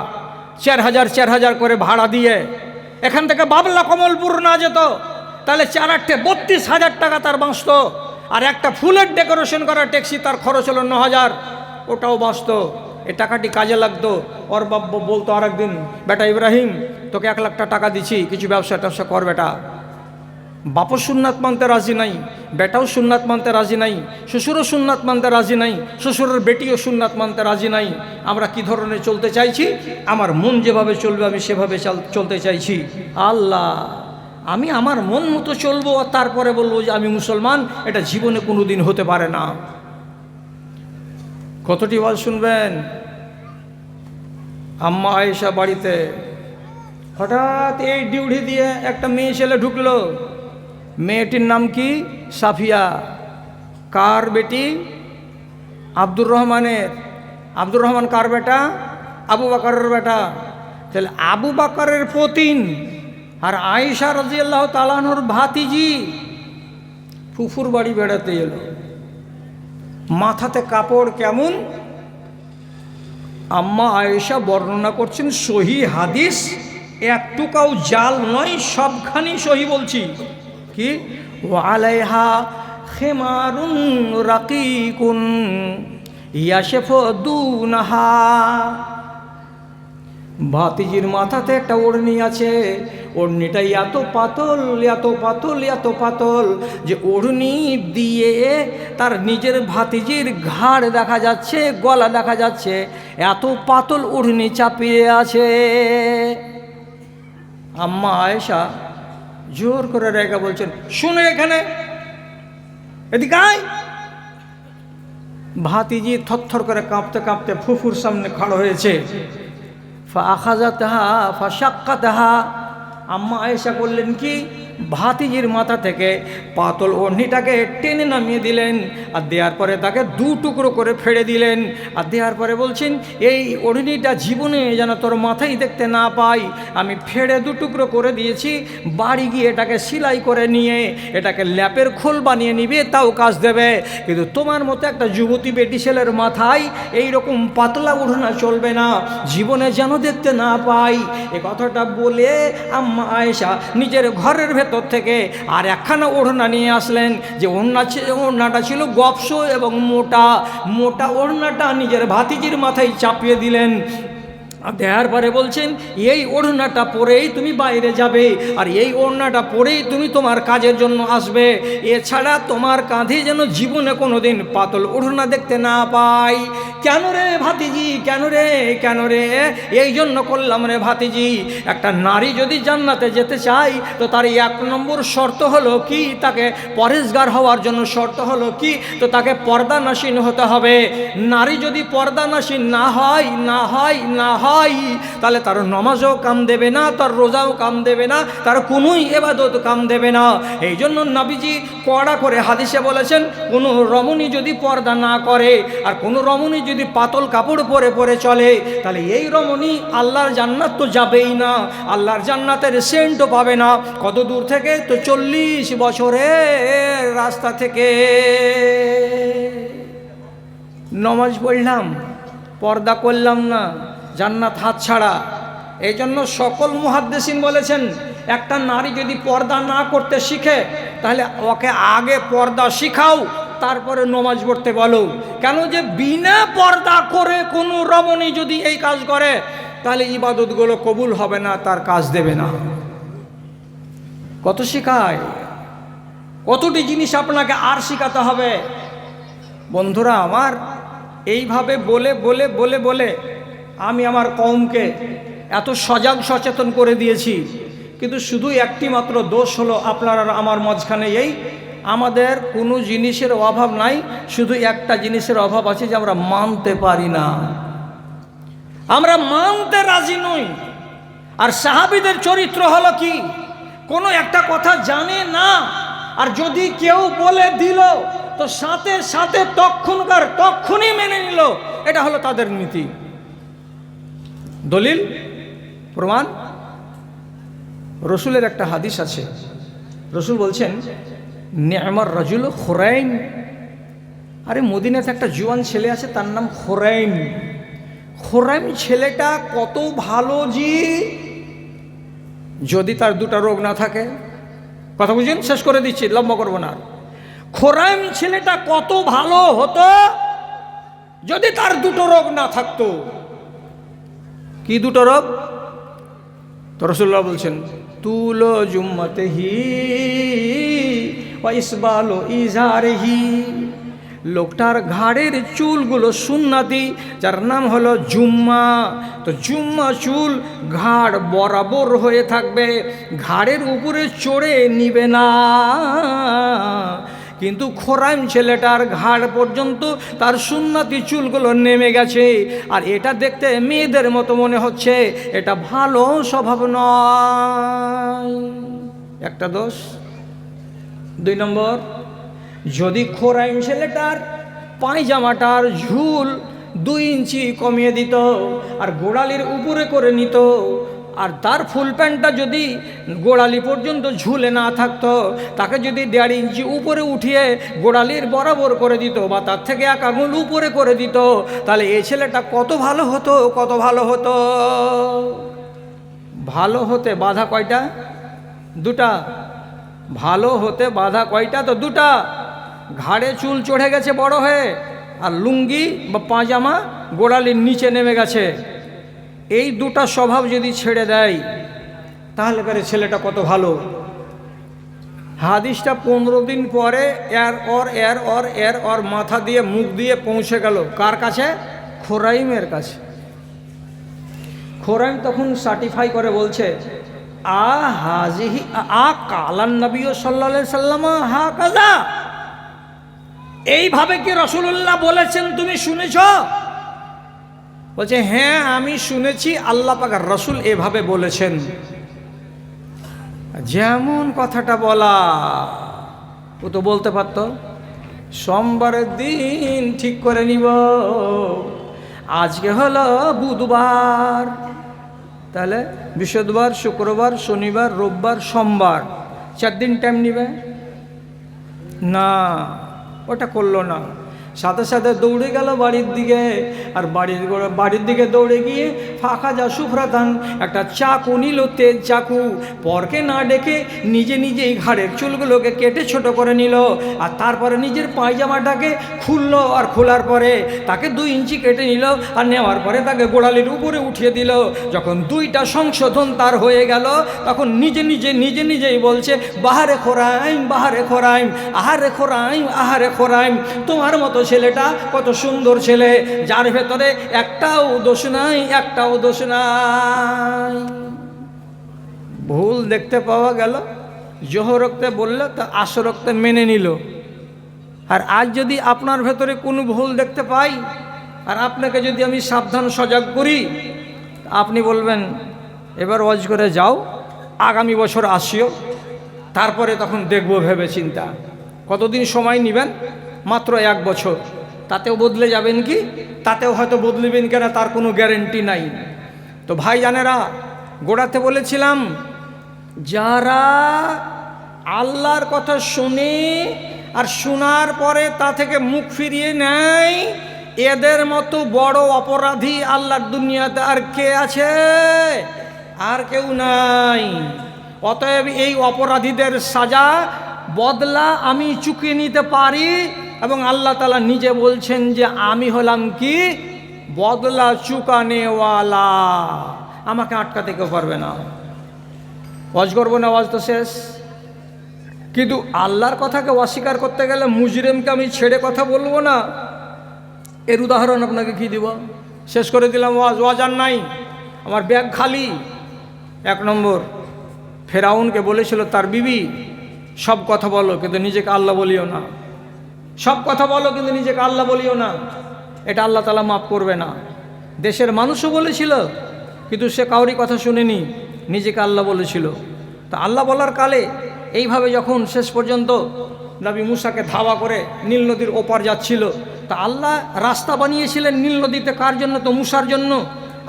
4,000 করে ভাড়া দিয়ে এখান থেকে বাবলা কমলপুর না যেত, তাহলে 4 8 32,000 টাকা তার বাঁচত। আর একটা ফুলের ডেকোরেশন করা ট্যাক্সি তার খরচ হলো 9,000, ওটাও বাঁচত। এই টাকাটি কাজে লাগতো। ওর বাবা বলতো আর একদিন, বেটা ইব্রাহিম তোকে 1 লাখ টাকা দিচ্ছি, কিছু ব্যবসা ট্যাবসা কর বেটা। বাপও সুন্নাত মানতে রাজি নাই, বেটাও সুন্নাত মানতে রাজি নাই, শ্বশুরও সুন্নাত মানতে রাজি নাই, শ্বশুরের বেটিও সুন্নাত মানতে রাজি নাই। আমরা কি ধরনের চলতে চাইছি? আমার মন যেভাবে চলবে আমি সেভাবে চলতে চাইছি। আল্লাহ, আমি আমার মন মতো চলবো আর তারপরে বলবো যে আমি মুসলমান, এটা জীবনে কোনো দিন হতে পারে না। কতটি ওয়াজ শুনবেন? আম্মা আয়েশা বাড়িতে, হঠাৎ এই ডিউটি দিয়ে একটা মেয়ে ছেলে ঢুকলো। মেয়েটির নাম কি? সাফিয়া। কার বেটি? আব্দুর রহমানের। আব্দুর রহমান কার বেটা? আবু বকরের বেটা। তাহলে আবু বকরের পতিন আর আয়েশা রাদিয়াল্লাহু তাআলা আনহার ভাতিজি ফুফুর বাড়ি বেড়াতে এলো। মাথাতে কাপড় কেমন? আম্মা আয়েশা বর্ণনা করছেন, সহি হাদিস, একটুকাও জাল নয়, সবখানি সহি বলছি। কি? ওয়ালাইহা খিমারুন রাকিকুন ইয়াশফুদুনহা। ভাতিজির মাথাতে একটা ওড়নি আছে, ওড়নিটা এত পাতল, এত পাতল, এত পাতল যে ওড়নি দিয়ে তার নিজের ভাতিজির ঘাড় দেখা যাচ্ছে, গলা দেখা যাচ্ছে, এত পাতল ওড়নি চাপিয়ে আছে। আম্মা আয়েশা জোর করে রেখে বলছেন, শুনে এখানে, এদিকে আয়। ভাতিজি থরথর করে কাঁপতে কাঁপতে ফুফুর সামনে খাড়া হয়েছে। ফাখাযাতহা ফাশাক্কাতহা। আম্মা আয়েশা করলেন কি? ভাতিজির মাথা থেকে পাতল ওড়নিটাকে টেনে নামিয়ে দিলেন, আর দেওয়ার পরে তাকে 2 টুকরো করে ফেড়ে দিলেন। আর দেওয়ার পরে বলছেন, এই ওড়নিটা জীবনে যেন তোর মাথায় দেখতে না পাই, আমি ফেড়ে 2 টুকরো করে দিয়েছি। বাড়ি গিয়ে এটাকে সেলাই করে নিয়ে এটাকে ল্যাপের খোল বানিয়ে নিবে, তাও কাজ দেবে। কিন্তু তোমার মতো একটা যুবতী বেটি ছেলের মাথায় এই রকম পাতলা ওড়না চলবে না, জীবনে যেন দেখতে না পাই। এ কথাটা বলে আম্মা আয়েশা নিজের ঘরের ভেতর থেকে আর একখানা ওড়না নিয়ে আসলেন, যে ওড়নাটা ছিল গপসো এবং মোটা। মোটা ওড়নাটা নিজের ভাতিজির মাথায় চাপিয়ে দিলেন। দেওয়ার পরে বলছেন, এই ওড়নাটা পরেই তুমি বাইরে যাবে, আর এই ওড়নাটা পরেই তুমি তোমার কাজের জন্য আসবে। এছাড়া তোমার কাঁধে যেন জীবনে কোনো দিন পাতল ওড়না দেখতে না পাই। কেন রে ভাতিজি, কেন রে, কেন রে? এই জন্য করলাম রে ভাতিজি, একটা নারী যদি জান্নাতে যেতে চায় তো তার 1 নম্বর শর্ত হলো কি? তাকে পরেশগার হওয়ার জন্য শর্ত হলো কি? তো তাকে পর্দানাসীন হতে হবে। নারী যদি পর্দানাসীন না হয়, তাহলে তার নমাজও কাম দেবে না, তার রোজাও কাম দেবে না, তার কোনোই ইবাদত কাম দেবে না। এই জন্য নবীজি কড়া করে হাদিসে বলেছেন, কোনো রমণী যদি পর্দা না করে আর কোনো রমণী যদি পাতল কাপড় পরে পরে চলে, তাহলে এই রমণী আল্লাহর জান্নাত তো যাবেই না, আল্লাহর জান্নাতের সেন্টও পাবে না। কত দূর থেকে? তো 40 বছরের রাস্তা থেকে। নমাজ পড়লাম, পর্দা করলাম না, জান্নাত হাতছাড়া। এই জন্য সকল মুহাদ্দিসিন বলেছেন, একটা নারী যদি পর্দা না করতে শিখে তাহলে ওকে আগে পর্দা শিখাও, তারপরে নমাজ পড়তে বলো। কেন? যে বিনা পর্দা করে কোনো রমণী যদি এই কাজ করে তাহলে ইবাদতগুলো কবুল হবে না, তার কাজ দেবে না। কত শিখায়, কতটি জিনিস আপনাকে আর শিখাতে হবে। বন্ধুরা আমার, এইভাবে বলে বলে বলে বলে আমি আমার কওমকে এত সজাগ সচেতন করে দিয়েছি, কিন্তু শুধু একটি মাত্র দোষ হলো আপনার আর আমার মাঝখানে, এই আমাদের কোনো জিনিসের অভাব নাই, শুধু একটা জিনিসের অভাব আছে, যে আমরা মানতে পারি না, আমরা মানতে রাজি নই। আর সাহাবীদের চরিত্র হলো কি? কোনো একটা কথা জানে না, আর যদি কেউ বলে দিল তো সাথে সাথে তখনই মেনে নিল। এটা হলো তাদের নীতি। দলিল প্রমাণ, রসুলের একটা হাদিস আছে। রসুল বলছেন, নি'মার রাজুল খুরাইম। আরে মদিনাতে একটা জুয়ান ছেলে আছে, তার নাম খুরাইম। খুরাইম ছেলেটা কত ভালো জি, যদি তার 2টা রোগ না থাকে। কথা বুঝেন? শেষ করে দিচ্ছি, লম্বা করবো না। খোরাইম ছেলেটা কত ভালো হতো যদি তার দুটো রোগ না থাকতো। কি দুটো রোগ? তো রাসূলুল্লাহ বলছেন, তুলো জুম্মতেহি ওয়া ইসবালু ইজারিহি, লোকটার ঘাড়ের চুলগুলো সুন্নাতি, যার নাম হলো জুম্মা। তো জুম্মা চুল ঘাড় বরাবর হয়ে থাকবে, ঘাড়ের উপরে চড়ে নিবে না। কিন্তু খোরাইম ছেলেটার ঘাড় পর্যন্ত তার সুন্নাতি চুলগুলো নেমে গেছে, আর এটা দেখতে মেয়েদের মতো মনে হচ্ছে, এটা ভালো স্বভাব নয়। একটা দোষ। 2 নম্বর, যদি খোরাইম ছেলেটার পায়জামাটার ঝুল 2 ইঞ্চি কমিয়ে দিত আর গোড়ালির উপরে করে নিত, আর তার ফুল প্যান্টটা যদি গোড়ালি পর্যন্ত ঝুলে না থাকতো, তাকে যদি 1.5 ইঞ্চি উপরে উঠিয়ে গোড়ালির বরাবর করে দিত বা তার থেকে 1 আঙুল উপরে করে দিত, তাহলে এই ছেলেটা কত ভালো হতো, কত ভালো হতো। ভালো হতে বাধা কয়টা? 2টা। ভালো হতে বাধা কয়টা? তো 2টা। ঘাড়ে চুল চড়ে গেছে বড় হয়ে, আর লুঙ্গি বা পাজামা গোড়ালির নিচে নেমে গেছে। এই 2টা স্বভাব যদি ছেড়ে দেয়, তাহলে পরে ছেলেটা কত ভালো। হাদিসটা 15 দিন পরে এর ওর মাথা দিয়ে মুখ দিয়ে পৌঁছে গেল কার কাছে? খোরাইমের কাছে। খোরাইম তখন সার্টিফাই করে বলছে, হাজিহি কালান নবী সাল্লাল্লাহু আলাইহি সাল্লাম হা কাজা, এইভাবে কি রাসূলুল্লাহ বলেছেন, তুমি শুনেছ? বলছে, হ্যাঁ আমি শুনেছি, আল্লাহ পাক রাসূল এভাবে বলেছেন। যেমন কথাটা বলা, ও তো বলতে পারত, সোমবারের দিন ঠিক করে নিব, আজকে হলো বুধবার, তাহলে বৃহস্পতিবার, শুক্রবার, শনিবার, রোববার, সোমবার, 4 দিন টাইম নিবে না। ওটা করলো না, সাথে সাথে দৌড়ে গেল বাড়ির দিকে, আর বাড়ির দিকে দৌড়ে গিয়ে ফাঁকা যা সুফরাতান একটা চাকু নিল, তেজ চাকু, পরকে না ডেকে নিজে নিজেই ঘাড়ের চুলগুলোকে কেটে ছোট করে নিল, আর তারপরে নিজের পায়জামাটাকে খুললো, আর খোলার পরে তাকে 2 ইঞ্চি কেটে নিল, আর নেওয়ার পরে তাকে গোড়ালির উপরে উঠিয়ে দিল। যখন 2টা সংশোধন তার হয়ে গেল, তখন নিজে নিজেই বলছে, বাহারে খোরাইম, বাহারে খোরাইম, আহারে খোরাইম, আহারে খোরাইম, তোমার মতো ছেলেটা কত সুন্দর ছেলে, যার ভেতরে একটাও দোষ নাই, একটাও দোষ নাই। ভুল দেখতে পাওয়া গেল, জোহরক্তে বললে তা আসরক্তে মেনে নিল। আর আজ যদি আপনার ভেতরে কোনো ভুল দেখতে পাই, আর আপনাকে যদি আমি সাবধান সজাগ করি, আপনি বলবেন, এবার ওয়াজ করে যাও, আগামী বছর আসিও, তারপরে তখন দেখবো ভেবে চিন্তা। কতদিন সময় নেবেন? মাত্র 1 বছর। তাতেও বদলে যাবেন কি? তাতেও হয়তো বদলিবেন কেনা তার কোনো গ্যারেন্টি নাই। তো ভাই জানেরা, গোড়াতে বলেছিলাম, যারা আল্লাহর কথা শুনে আর শোনার পরে তা থেকে মুখ ফিরিয়ে নেয়, এদের মতো বড় অপরাধী আল্লাহর দুনিয়াতে আর কে আছে? আর কেউ নাই। অতএব এই অপরাধীদের সাজা, বদলা আমি চুকিয়ে নিতে পারি, এবং আল্লাহ তাআলা নিজে বলছেন যে আমি হলাম কি? বদলা চুকানেওয়ালা। আমাকে আটকাতে কেউ পারবে না। ওয়াজ করবো না, ওয়াজ তো শেষ। কিন্তু আল্লাহর কথাকে অস্বীকার করতে গেলে মুজরিমকে আমি ছেড়ে কথা বলবো না। এর উদাহরণ আপনাকে কি দিব? শেষ করে দিলাম ওয়াজ আর নাই, আমার ব্যাগ খালি। 1 নম্বর, ফেরাউনকে বলেছিল তার বিবি, সব কথা বলো কিন্তু নিজেকে আল্লাহ বলিও না, সব কথা বলো কিন্তু নিজেকে আল্লাহ বলিও না। এটা আল্লাহ তাআলা মাফ করবে না। দেশের মানুষও বলেছিল, কিন্তু সে কাউরি কথা শুনেনি, নিজেকে আল্লাহ বলেছিল। তা আল্লাহ বলার কালে এইভাবে যখন শেষ পর্যন্ত নবী মুসাকে ধাওয়া করে নীল নদীর ওপার যাচ্ছিল, তা আল্লাহ রাস্তা বানিয়েছিলেন নীল নদীতে কার জন্য? তো মুসার জন্য।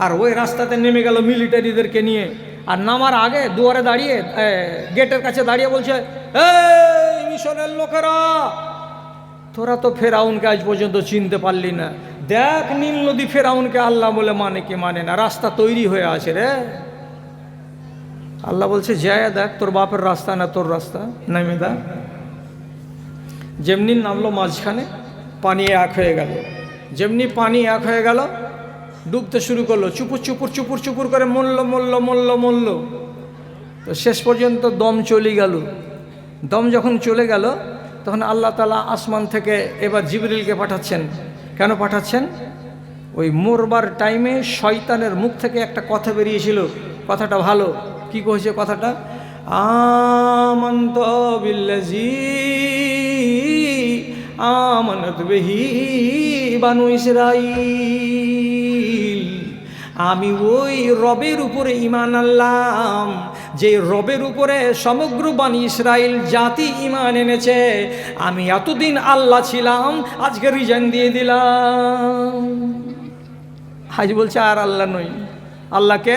আর ওই রাস্তাতে নেমে গেল মিলিটারিদেরকে নিয়ে, আর নামার আগে দুয়ারে দাঁড়িয়ে, গেটের কাছে দাঁড়িয়ে বলছে, এই মিশরের লোকেরা, তোরা তো ফেরাউনকে আজ পর্যন্ত চিনতে পারলি না, দেখ নীল নদী ফেরাউনকে আল্লাহ বলে মানে কি মানে না, রাস্তা তৈরি হয়ে আছে রে। আল্লাহ বলছে, যায় দেখ, তোর বাপের রাস্তা না তোর রাস্তা, নেমে দেখ। যেমনি নামলো মাঝখানে, পানি এক হয়ে গেল। যেমনি পানি এক হয়ে গেল, ডুবতে শুরু করলো, চুপুর চুপুর চুপুর চুপুর করে মরল। তো শেষ পর্যন্ত দম চলে গেল। দম যখন চলে গেল, তখন আল্লাহ তাআলা আসমান থেকে এবার জিবরিলকে পাঠাচ্ছেন। কেন পাঠাচ্ছেন? ওই মরবার টাইমে শয়তানের মুখ থেকে একটা কথা বেরিয়েছিল, কথাটা ভালো। কি কইছে কথাটা? আমানত বিল্লাজি আমানত বিহি বানু ইসরাঈল। আমি ওই রবের উপরে ঈমান আনলাম, যে রবের উপরে সমগ্র বানি ইসরাইল জাতি ঈমান এনেছে। আমি এতদিন আল্লাহ ছিলাম, আজকে রিজাইন দিয়ে দিলাম। আজ বলছে আর আল্লাহ নই। আল্লাহকে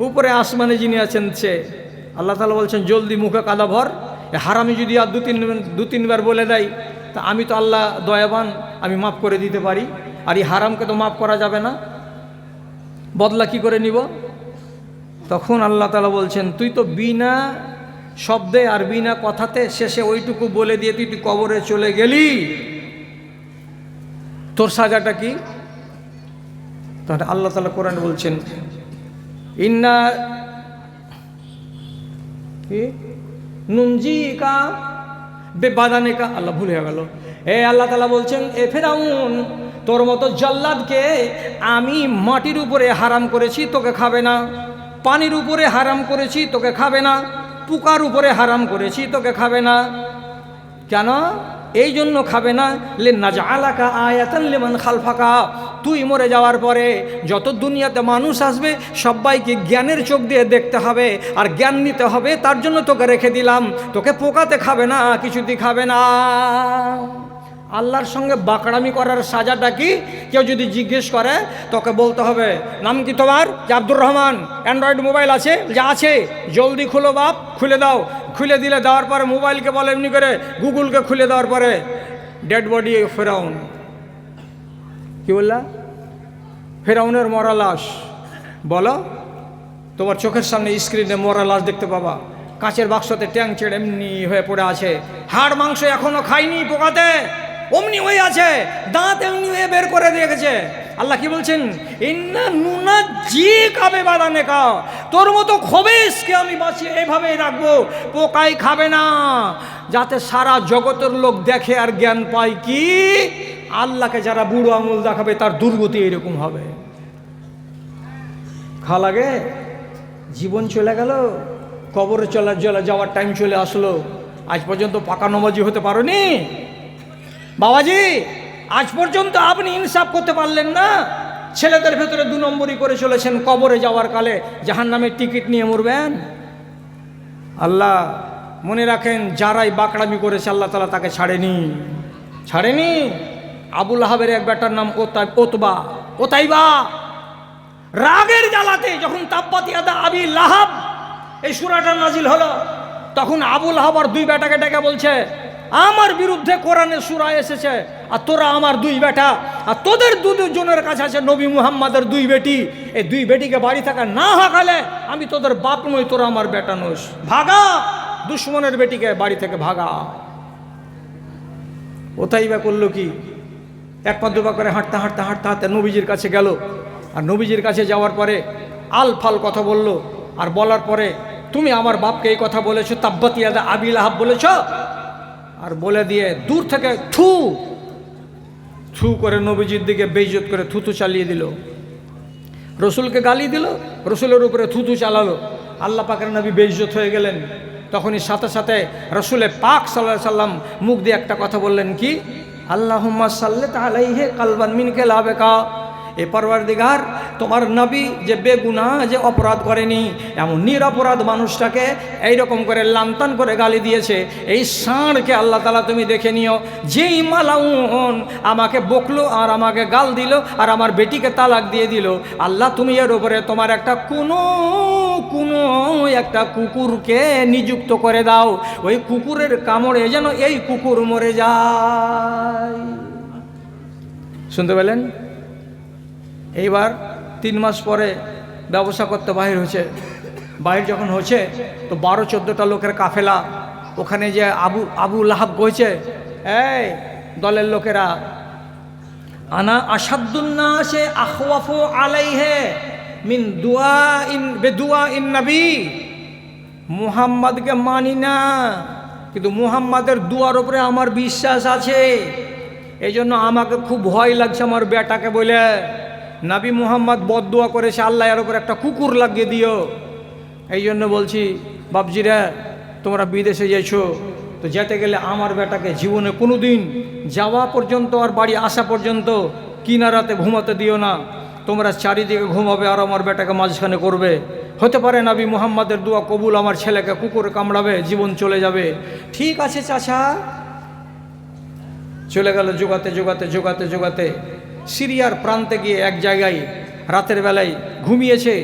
উপরে আসমানে যিনি আছেন সে। আল্লাহ তাআলা বলছেন জলদি মুখে কাদা ভর। হারামি যদি আর দু তিনবার বলে দেয়, তা আমি তো আল্লাহ দয়াবান, আমি মাফ করে দিতে পারি। আর এই হারামকে তো মাফ করা যাবে না, বদলা কি করে নিব? তখন আল্লাহ তাআলা বলছেন তুই তো বিনা শব্দে আর বিনা কথাতে শেষে ওইটুকু বলে দিয়ে তুই কবরে চলে গেলি, তোর সাজাটা কি? তাহলে আল্লাহ তাআলা কোরআনে বলছেন ইন্না কি নুনজিকা বেবাদানিকা, আল্লাহ ভুলে গেল। আল্লাহ তাআলা বলছেন এ ফেরাউন, তোর মতো জল্লাদকে আমি মাটির উপরে হারাম করেছি, তোকে খাবে না। পানির উপরে হারাম করেছি, তোকে খাবে না। পোকার উপরে হারাম করেছি, তোকে খাবে না। কেন? এই জন্য খাবে না, লিনাজআলাকা আয়াতান লিমান খালফাকা, তুই মরে যাওয়ার পরে যত দুনিয়াতে মানুষ আসবে সবাইকে জ্ঞানের চোখ দিয়ে দেখতে হবে আর জ্ঞান নিতে হবে, তার জন্য তোকে রেখে দিলাম। তোকে পোকাতে খাবে না, কিছুতেই খাবে না। আল্লাহর সঙ্গে বাকড়ামি করার সাজাটা কি? কেউ যদি জিজ্ঞেস করে তোকে বলতে হবে নাম কি তোমার? যে আব্দুর রহমান। অ্যান্ড্রয়েড মোবাইল আছে? যা আছে। জলদি খুলো বাপ, খুলে দাও। খুলে দিলে দেওয়ার পরে মোবাইলকে বলে এমনি করে, গুগলকে খুলে দেওয়ার পরে ডেড বডি ফেরাউন। কি বললা? ফেরাউনের মরা লাশ। বলো, তোমার চোখের সামনে স্ক্রিনে মরা লাশ দেখতে পাবা। কাঁচের বাক্সতে ট্যাং ছেড়ে এমনি হয়ে পড়ে আছে, হাড় মাংস এখনো খাইনি পোকাতে, অমনি হয়ে আছে, দাঁত এমনি হয়ে বের করে রেখেছে। আল্লাহ কি বলছেন? ইন্না নুনাজ্জিকা বিবাদানিকা, তোর মতো খবিসকে আমি বাঁচিয়ে এইভাবেই রাখবো, পোকাই খাবে না, যাতে সারা জগতের লোক দেখে আর জ্ঞান পায় কি আল্লাহকে যারা বুড়ো আঙুল দেখাবে তার দুর্গতি এরকম হবে। খা লাগে, জীবন চলে গেল, কবরে যাওয়ার টাইম চলে আসলো, আজ পর্যন্ত পাকা নমাজি হতে পারোনি বাবাজি। আজ পর্যন্ত আপনি ইনসাফ করতে পারলেন না। ছেলেদের ভেতরে 2 নম্বরই করে চলেছেন, কবরে যাওয়ার কালে জাহান্নামের টিকিট নিয়ে মরবেন। আল্লাহ মনে রাখেন, যারাই বাকড়ামি করেছে আল্লাহ তাআলা তাকে ছাড়েনি। আবুল আহাবের এক বেটার নাম ওতাইবা। রাগের জ্বালাতে যখন তাব্বাত ইয়াদা আবি লাহাব এই সূরাটা নাজিল হলো, তখন আবুল আহাব আর 2 বেটাকে ডেকে বলছে আমার বিরুদ্ধে কোরআনে সূরা এসেছে, আর তোরা আমার 2 বেটা, আর তোদের 2 জনের কাছে আছে নবী মুহাম্মাদের 2 বেটি। এই 2 বেটিকে বাড়ি থাকা না হাঁকালে আমি তোদের বাপ নই, তোরা আমার বেটা নোস। ভাগা, দুশ্মনের বেটিকে বাড়ি থেকে ভাগা। ওতাইবা করলো কি? 1 পা 2 পা করে হাঁটতে নবীজির কাছে গেল। আর নবীজির কাছে যাওয়ার পরে আলফাল কথা বলল। আর বলার পরে তুমি আমার বাপকে এই কথা বলেছো, তাব্বাত ইয়াদা আবি লাহাব বলেছ। আর বলে দিয়ে দূর থেকে থু করে নবীজির দিকে বেইজ্জত করে থুতু চালিয়ে দিল। রসুলকে গালি দিল, রসুলের উপরে থুতু চালালো। আল্লাহ পাকের নবী বেইজ্জত হয়ে গেলেন। তখনই সাথে সাথে রসুলে পাক সাল্লাল্লাহু আলাইহি সাল্লাম মুখ দিয়ে একটা কথা বললেন, কি? আল্লাহুম্মা সাল্লি আলাইহি কালবান মিন কালাবিকা। এ পরওয়ারদিগার, তোমার নবী যে বেগুনাহ, যে অপরাধ করেনি, এমন নিরপরাধ মানুষটাকে এইরকম করে লান্তান করে গালি দিয়েছে, এই ষাঁড়কে আল্লাহ তাআলা তুমি দেখে নিও। যেই মালাউন আমাকে বকলো আর আমাকে গাল দিল আর আমার বেটিকে তালাক দিয়ে দিল, আল্লাহ তুমি এর উপরে তোমার একটা কোনো একটা কুকুরকে নিযুক্ত করে দাও, ওই কুকুরের কামড়ে যেন এই কুকুর মরে যায়। শুনতে পেলেন? এইবার 3 মাস পরে ব্যবসা করতে বাহির হয়েছে। বাহির যখন হচ্ছে তো 12-14টা লোকের কাফেলা ওখানে যে আবু লাহাব কইছে, এই দলের লোকেরা, আনা আসাদুন্নাসে আখওয়াফু আলাইহে মিন বেদুয়া ইন নবী, মুহাম্মদকে মানি না কিন্তু মুহাম্মাদের দুয়ার উপরে আমার বিশ্বাস আছে, এই জন্য আমাকে খুব ভয় লাগছে আমার বেটাকে বলে। নবী মুহাম্মদ বদদুয়া করেছে, আল্লাহ এর উপর একটা কুকুর লাগিয়ে দিও। এই জন্য বলছি বাপজিরা, তোমরা বিদেশে যাইছো তো যেতে গেলে আমার বেটাকে জীবনে কোনো দিন যাওয়া পর্যন্ত আর বাড়ি আসা পর্যন্ত কিনারাতে ঘুমাতে দিও না। তোমরা চারিদিকে ঘুমাবে আর আমার বেটাকে মাঝখানে করবে। হতে পারে নবী মুহাম্মাদের দোয়া কবুল, আমার ছেলেকে কুকুর কামড়াবে, জীবন চলে যাবে। ঠিক আছে চাচা। চলে গেল জোগাতে জোগাতে জোগাতে জোগাতে সিরিয়ার প্রান্তে গিয়ে এক জায়গায় রাতের বেলায় ঘুমিয়েছে।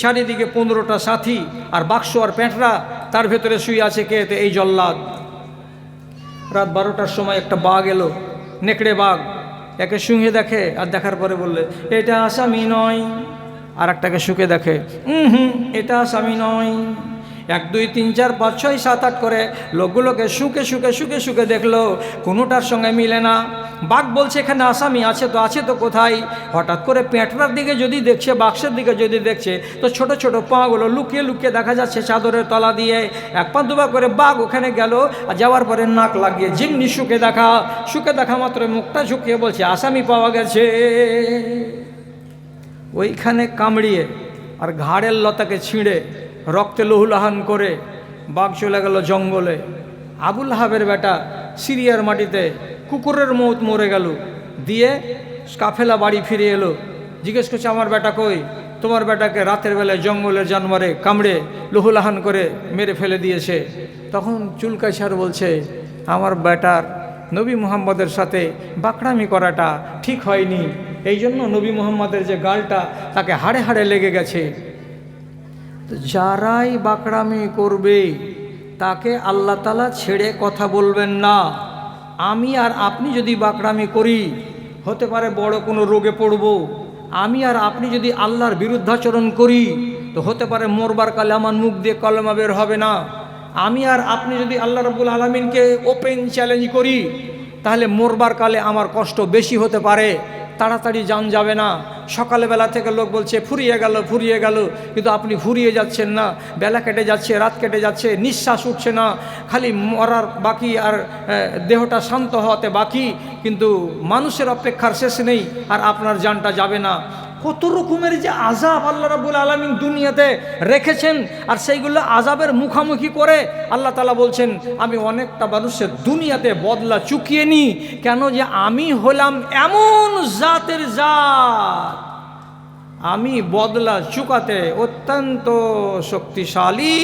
চারিদিকে 15টা সাথী আর বাক্স আর প্যাঁটরা, তার ভেতরে শুয়ে আছে কে? এই জল্লাদ। রাত 12টার সময় একটা বাঘ এলো, নেকড়ে বাঘ, একে শুঁয়ে দেখে আর দেখার পরে বললে এটা আসামি নয়। আর একটাকে শুকে দেখে, এটা আসামি নয়। 1 2 3 4 5 6 7 8 করে লোকগুলোকে শুকে শুকে শুকে শুকে দেখলো, কোনোটার সঙ্গে মিলে না। বাঘ বলছে এখানে আসামি আছে তো কোথায়? হঠাৎ করে পেঁটরার দিকে যদি দেখছে, বাক্সের দিকে যদি দেখছে, তো ছোট ছোট পাগুলো লুকিয়ে লুকিয়ে দেখা যাচ্ছে চাদরের তলা দিয়ে। 1 পা 2 পা করে বাঘ ওখানে গেল, আর যাওয়ার পরে নাক লাগিয়ে যেমনি শুকে দেখা মাত্র মুখটা ঝুঁকিয়ে বলছে আসামি পাওয়া গেছে। ওইখানে কামড়িয়ে আর ঘাড়ের লতাকে ছিঁড়ে রক্তে লহুলাহান করে বাঘ চলে গেল জঙ্গলে। আবু লাহাবের বেটা সিরিয়ার মাটিতে কুকুরের মৌত মরে গেল। দিয়ে কাফেলা বাড়ি ফিরে এলো, জিজ্ঞেস করছে আমার বেটা কই? তোমার বেটাকে রাতের বেলায় জঙ্গলের জানোয়ারে কামড়ে লহুলাহান করে মেরে ফেলে দিয়েছে। তখন চুলকাইছার বলছে আমার বেটার নবী মুহাম্মদের সাথে বাকড়ামি করাটা ঠিক হয়নি, এই জন্য নবী মুহাম্মদের যে গালটা তাকে হাড়ে হাড়ে লেগে গেছে। তো যারাই বাকড়ামি করবে তাকে আল্লাহ তাআলা ছেড়ে কথা বলবেন না। আমি আর আপনি যদি বাকড়ামি করি, হতে পারে বড় কোনো রোগে পড়ব। আমি আর আপনি যদি আল্লাহর বিরুদ্ধাচরণ করি, তো হতে পারে মরবার কালে আমার মুখ দিয়ে কলমা বের হবে না। আমি আর আপনি যদি আল্লাহ রাব্বুল আলামিনকে ওপেন চ্যালেঞ্জ করি, তাহলে মরবার কালে আমার কষ্ট বেশি হতে পারে, তাড়াতাড়ি জান যাবে না। সকালবেলা থেকে লোক বলছে ফুরিয়ে গেল, কিন্তু আপনি ফুরিয়ে যাচ্ছেন না। বেলা কেটে যাচ্ছে, রাত কেটে যাচ্ছে, নিঃশ্বাস উঠছে না, খালি মরার বাকি আর দেহটা শান্ত হওয়াতে বাকি, কিন্তু মানুষের অপেক্ষার শেষ নেই, আর আপনার জানটা যাবে না। কত রকমের যে আযাব আল্লাহ রাব্বুল আলামিন দুনিয়াতে রেখেছেন, আর সেইগুলো আযাবের মুখামুখি করে আল্লাহ তাআলা বলছেন আমি অনেকটা মানুষের দুনিয়াতে বদলা চুকিয়ে নিই। কেন? যে আমি হলাম এমন জাতের জাত, আমি বদলা চুকাতে অত্যন্ত শক্তিশালী।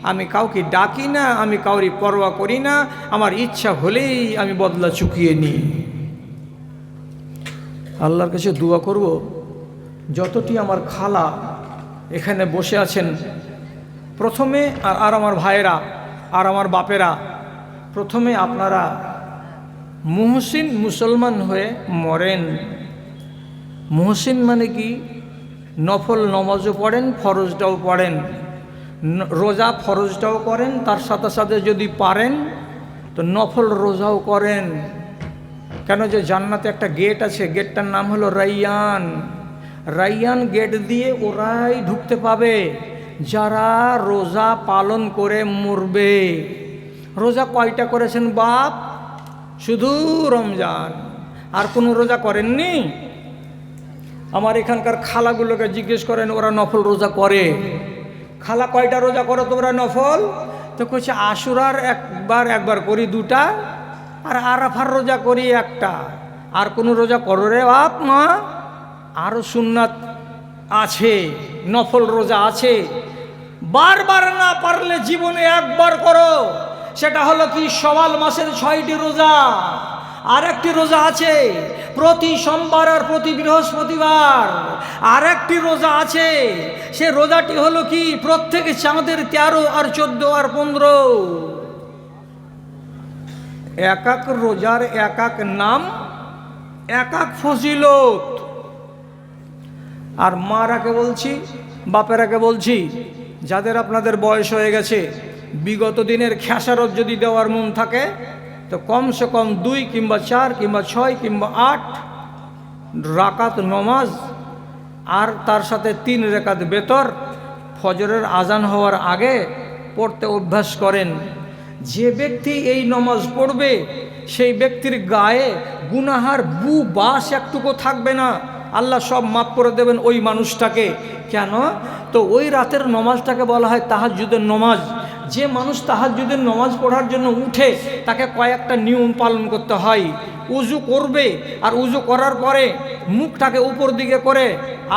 আমি কাউকে ডাকি না, আমি কাউরি পরোয়া করি না, আমার ইচ্ছা হলেই আমি বদলা চুকিয়ে নিই। আল্লাহর কাছে দোয়া করব, যতটি আমার খালা এখানে বসে আছেন, প্রথমে আর আমার ভাইয়েরা আর আমার বাপেরা, প্রথমে আপনারা মুহসিন মুসলমান হয়ে মরেন। মুহসিন মানে কি? নফল নমাজও পড়েন, ফরজটাও পড়েন, রোজা ফরজটাও করেন, তার সাথে সাথে যদি পারেন তো নফল রোজাও করেন। কেন? যে জান্নাতে একটা গেট আছে, গেটটার নাম হলো রাইয়ান। রাইয়ান গেট দিয়ে ওরাই ঢুকতে পাবে যারা রোজা পালন করে মরবে। রোজা কয়টা করেছেন বাপ? শুধু রমজান, আর কোনো রোজা করেননি? আমার এখানকার খালাগুলোকে জিজ্ঞেস করেন, ওরা নফল রোজা করে। খালা কয়টা রোজা করো তোমরা নফল? তো কইছে আশুরার একবার করি 2টা, আর আরাফার রোজা করি 1টা। আর কোনো রোজা করো রে বাপ মা? আরও সুন্নাত আছে, নফল রোজা আছে। বারবার না পারলে জীবনে একবার করো। সেটা হলো কি? শাওয়াল মাসের 6টি রোজা। আর একটি রোজা আছে প্রতি সোমবার আর প্রতি বৃহস্পতিবার। আর একটি রোজা আছে, সে রোজাটি হলো কি? প্রত্যেক চাঁদের 13 আর 14 আর 15। এক এক রোজার এক এক নাম, এক এক ফজিলত। আর মারাকে বলছি, বাপেরাকে বলছি, যাদের আপনাদের বয়স হয়ে গেছে, বিগত দিনের খেসারত যদি দেওয়ার মন থাকে তো কমসে কম 2 কিংবা 4 কিংবা 6 কিংবা 8 রাকাত নমাজ আর তার সাথে 3 রাকাত বেতর ফজরের আজান হওয়ার আগে পড়তে অভ্যাস করেন। যে ব্যক্তি এই নমাজ পড়বে সেই ব্যক্তির গায়ে গুনাহার বাস একটুকু থাকবে না, আল্লাহ সব মাফ করে দেবেন ওই মানুষটাকে। কেন? তো ওই রাতের নমাজটাকে বলা হয় তাহাজ্জুদের নমাজ। যে মানুষ তাহাজ্জুদের নমাজ পড়ার জন্য উঠে তাকে কয়েকটা নিয়ম পালন করতে হয়। উজু করবে, আর উজু করার পরে মুখটাকে উপর দিকে করে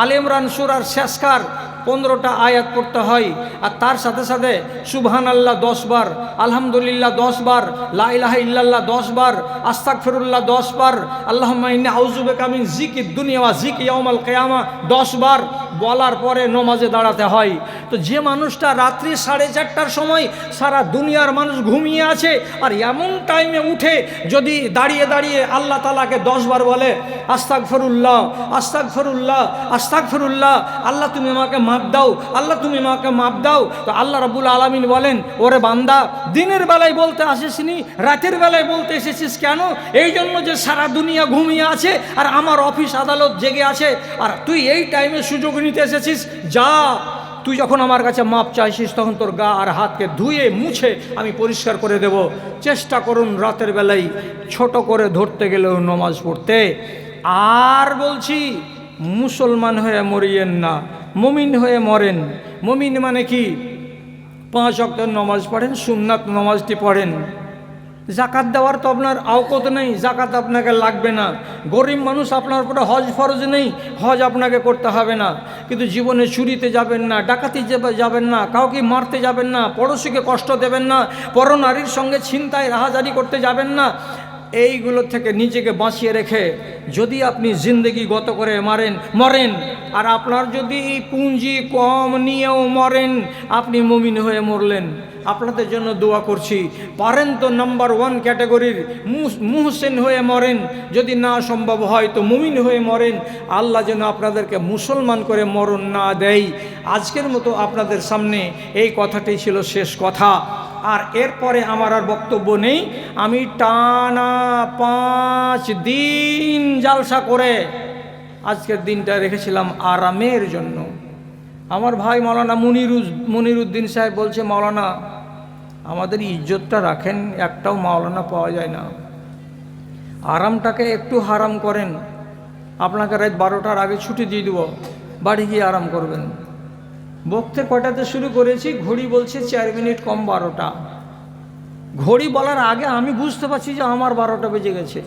আলে ইমরান সূরার শেষকার 15টা আয়াত পড়তে হয়। আর তার সাথে সাথে সুবহানাল্লাহ 10 বার, আলহামদুলিল্লাহ 10 বার, লা ইলাহা ইল্লাল্লাহ 10 বার, আস্তাগফিরুল্লাহ 10 বার, আল্লাহুম্মা ইন্নী আউযু বিকা মিন যিকিদ দুনিয়া ওয়া যিকি ইয়াউমাল কিয়ামা 10 বার বলার পরে নমাজে দাঁড়াতে হয়। তো যে মানুষটা রাত্রি 4:30টার সময় সারা দুনিয়ার মানুষ ঘুমিয়ে আছে আর এমন টাইমে উঠে যদি দাঁড়িয়ে দাঁড়িয়ে আল্লাহ তাআলাকে 10 বার বলে আস্তাগফিরুল্লাহ আস্তাগফিরুল্লাহ আস্তাগফিরুল্লাহ, আল্লাহ তুমি আমাকে মাফ দাও, আল্লাহ তুমি আমাকে মাফ দাও, তো আল্লাহ রাব্বুল আলামিন বলেন, ওরে বান্দা দিনের বেলায় বলতে আসিসনি, রাতের বেলায় বলতে এসেছিস কেন? এই জন্য যে সারা দুনিয়া ঘুমিয়ে আছে আর আমার অফিস আদালত জেগে আছে, আর তুই এই টাইমে সুযোগ নিতে এসেছিস। যা, তুই যখন আমার কাছে মাপ চাইছিস তখন তোর গা আর হাতকে ধুয়ে মুছে আমি পরিষ্কার করে দেব। চেষ্টা করুন রাতের বেলায় ছোট করে ধরতে গেলেও নমাজ পড়তে। আর বলছি, মুসলমান হয়ে মরিয়েন না, মুমিন হয়ে মরেন। মুমিন মানে কি? 5 ওয়াক্ত নমাজ পড়েন, সুন্নাত নমাজটি পড়েন। জাকাত দেওয়ার তো আপনার আওকত নেই, জাকাত আপনাকে লাগবে না। গরিব মানুষ, আপনার উপরে হজ ফরজ নেই, হজ আপনাকে করতে হবে না। কিন্তু জীবনে চুরিতে যাবেন না, ডাকাতি যাবেন না, কাউকে মারতে যাবেন না, পড়োশিকে কষ্ট দেবেন না, পরনারীর সঙ্গে ছিনতাই রাহাজারি করতে যাবেন না। এইগুলো থেকে নিজেকে বাঁচিয়ে রেখে যদি আপনি জিন্দগি গত করে মরেন, আর আপনার যদি পুঁজি কম নিয়েও মরেন, আপনি মুমিন হয়ে মরলেন। আপনাদের জন্য দোয়া করছি, পারেন তো নাম্বার 1 ক্যাটাগরির মুহসিন হয়ে মরেন, যদি না সম্ভব হয় তো মুমিন হয়ে মরেন। আল্লাহ যেন আপনাদেরকে মুসলমান করে মরণ না দেয়। আজকের মতো আপনাদের সামনে এই কথাটাই ছিল শেষ কথা। আর এরপরে আমার আর বক্তব্য নেই। আমি টানা 5 দিন জালসা করে আজকের দিনটা রেখেছিলাম আরামের জন্য। আমার ভাই মাওলানা মনিরুদ্দিন সাহেব বলছে, মাওলানা আমাদের ইজ্জতটা রাখেন, একটাও মাওলানা পাওয়া যায় না, আরামটাকে একটু হারাম করেন। আপনাকে রাত 12টার আগে ছুটি দিয়ে দেবো, বাড়ি গিয়ে আরাম করবেন। বকতে কয়টাতে শুরু করেছি, ঘড়ি বলছে 4 মিনিট কম 12টা। ঘড়ি বলার আগে আমি বুঝতে পারছি যে আমার 12টা বেজে গেছে।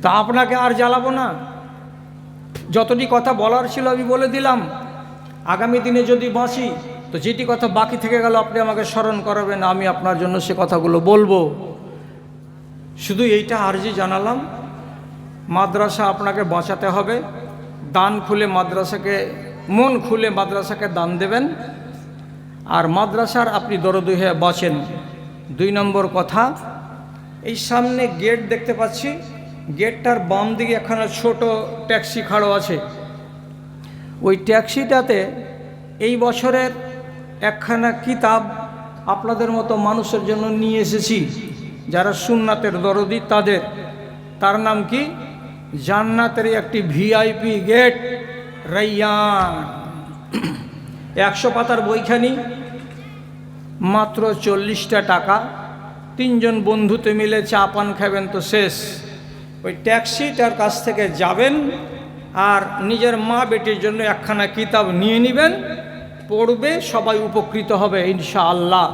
তা আপনাকে আর জ্বালাবো না, যতটি কথা বলার ছিল আমি বলে দিলাম। আগামী দিনে যদি বাঁচি তো যেটি কথা বাকি থেকে গেল আপনি আমাকে স্মরণ করাবেন, আমি আপনার জন্য সে কথাগুলো বলবো। শুধু এইটা আরজি জানালাম, মাদ্রাসা আপনাকে বাঁচাতে হবে। দান খুলে মাদ্রাসাকে, মন খুলে মাদ্রাসাকে দান দেবেন, আর মাদ্রাসার আপনি দরদি হয়ে বাঁচেন। 2 নম্বর কথা, এই সামনে গেট দেখতে পাচ্ছি, গেটটার বাম দিকে একখানা ছোট ট্যাক্সি খাড়ো আছে। ওই ট্যাক্সিটাতে এই বছরের একখানা কিতাব আপনাদের মতো মানুষের জন্য নিয়ে এসেছি, যারা সুন্নাতের দরদি তাদের। তার নাম কি? জান্নাতের একটি ভিআইপি গেট, রাইয়ান। 100 পাতার বইখানি, মাত্র 40টা টাকা। 3 জন বন্ধুতে মিলে চা পান খাবেন তো শেষ। ওই ট্যাক্সিটার কাছ থেকে যাবেন আর নিজের মা বেটির জন্য একখানা কিতাব নিয়ে নেবেন, পড়বে, সবাই উপকৃত হবে ইনশাআল্লাহ।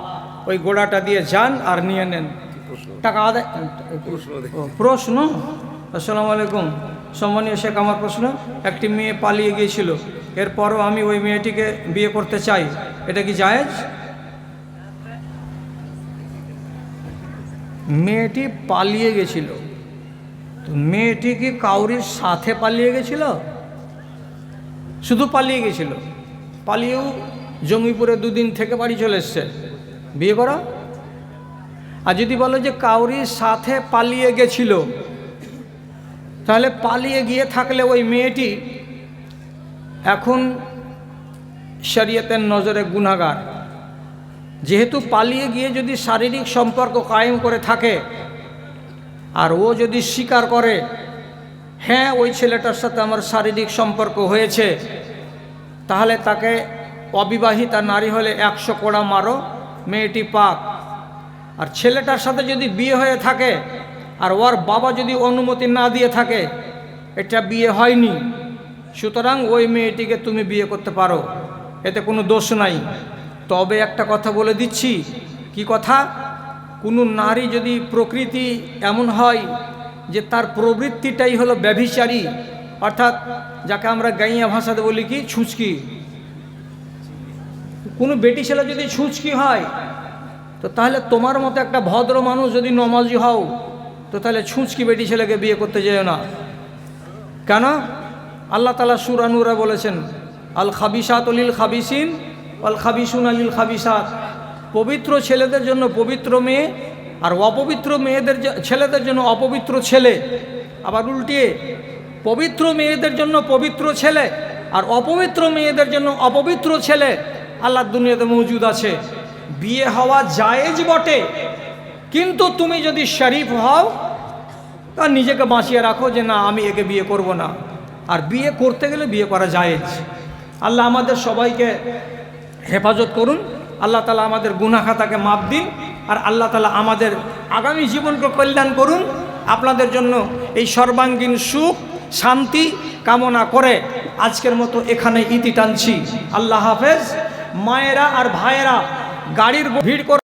ওই গোড়াটা দিয়ে যান আর নিয়ে নেন। টাকা আদায়। প্রশ্ন? আসসালামু আলাইকুম। সম্মানীয় শেখ, আমার প্রশ্ন, একটি মেয়ে পালিয়ে গিয়েছিল, এরপরও আমি ওই মেয়েটিকে বিয়ে করতে চাই, এটা কি জায়েজ? মেয়েটি পালিয়ে গেছিল, তো মেয়েটি কি কাউরির সাথে পালিয়ে গেছিল? শুধু পালিয়ে গেছিল, পালিয়েও জঙ্গিপুরে 2 দিন থেকে বাড়ি চলে এসছে, বিয়ে করা? আর যদি বলো যে কাউরির সাথে পালিয়ে গেছিল, তাহলে পালিয়ে গিয়ে থাকলে ওই মেয়েটি এখন শরীয়তের নজরে গুনাহগার। যেহেতু পালিয়ে গিয়ে যদি শারীরিক সম্পর্ক কায়েম করে থাকে আর ও যদি স্বীকার করে হ্যাঁ ওই ছেলেটার সাথে আমার শারীরিক সম্পর্ক হয়েছে, তাহলে তাকে অবিবাহিতা নারী হলে 100 কোড়া মারো, মেয়েটি পাক। আর ছেলেটার সাথে যদি বিয়ে হয়ে থাকে আর ওর বাবা যদি অনুমতি না দিয়ে থাকে, এটা বিয়ে হয়নি, সুতরাং ওই মেয়েটিকে তুমি বিয়ে করতে পারো, এতে কোনো দোষ নাই। তবে একটা কথা বলে দিচ্ছি, কি কথা? কোনো নারী যদি প্রকৃতি এমন হয় যে তার প্রবৃত্তিটাই হলো ব্যভিচারী, অর্থাৎ যাকে আমরা গাইয়া ভাষাতে বলি কি ছুঁচকি, কোনো বেটি ছেলে যদি ছুঁচকি হয়, তো তাহলে তোমার মতো একটা ভদ্র মানুষ যদি নমাজি হও, তো তাহলে ছুঁচকি বেটি ছেলেকে বিয়ে করতে যেও না। কেন? আল্লাহ তাআলা সূরা নূরে বলেছেন, আল খাবিসাত লিল খাবিসিন ওয়াল খাবিসুনা লিল খাবিসাত। পবিত্র ছেলেদের জন্য পবিত্র মেয়ে, আর অপবিত্র মেয়েদের ছেলেদের জন্য অপবিত্র ছেলে। আবার উল্টিয়ে পবিত্র মেয়েদের জন্য পবিত্র ছেলে আর অপবিত্র মেয়েদের জন্য অপবিত্র ছেলে আল্লাহর দুনিয়াতে মওজুদ আছে। বিয়ে হওয়া জায়েজ বটে, কিন্তু তুমি যদি শরীফ হও তা নিজেকে বাঁচিয়ে রাখো যে না আমি একে বিয়ে করব না। আর বিয়ে করতে গেলে বিয়ে করা জায়েজ। আল্লাহ আমাদের সবাইকে হেফাজত করুন, আল্লাহ তাআলা আমাদের গুনাহ খাতাকে মাফ দিন, আর আল্লাহ তাআলা আমাদের আগামী জীবনকে কল্যাণ করুন। আপনাদের জন্য এই সর্বাঙ্গীন সুখ শান্তি কামনা করে আজকের মতো এখানে ইতি টানছি। আল্লাহ হাফেজ। মায়েরা আর ভাইয়েরা গাড়ির ভিড় করে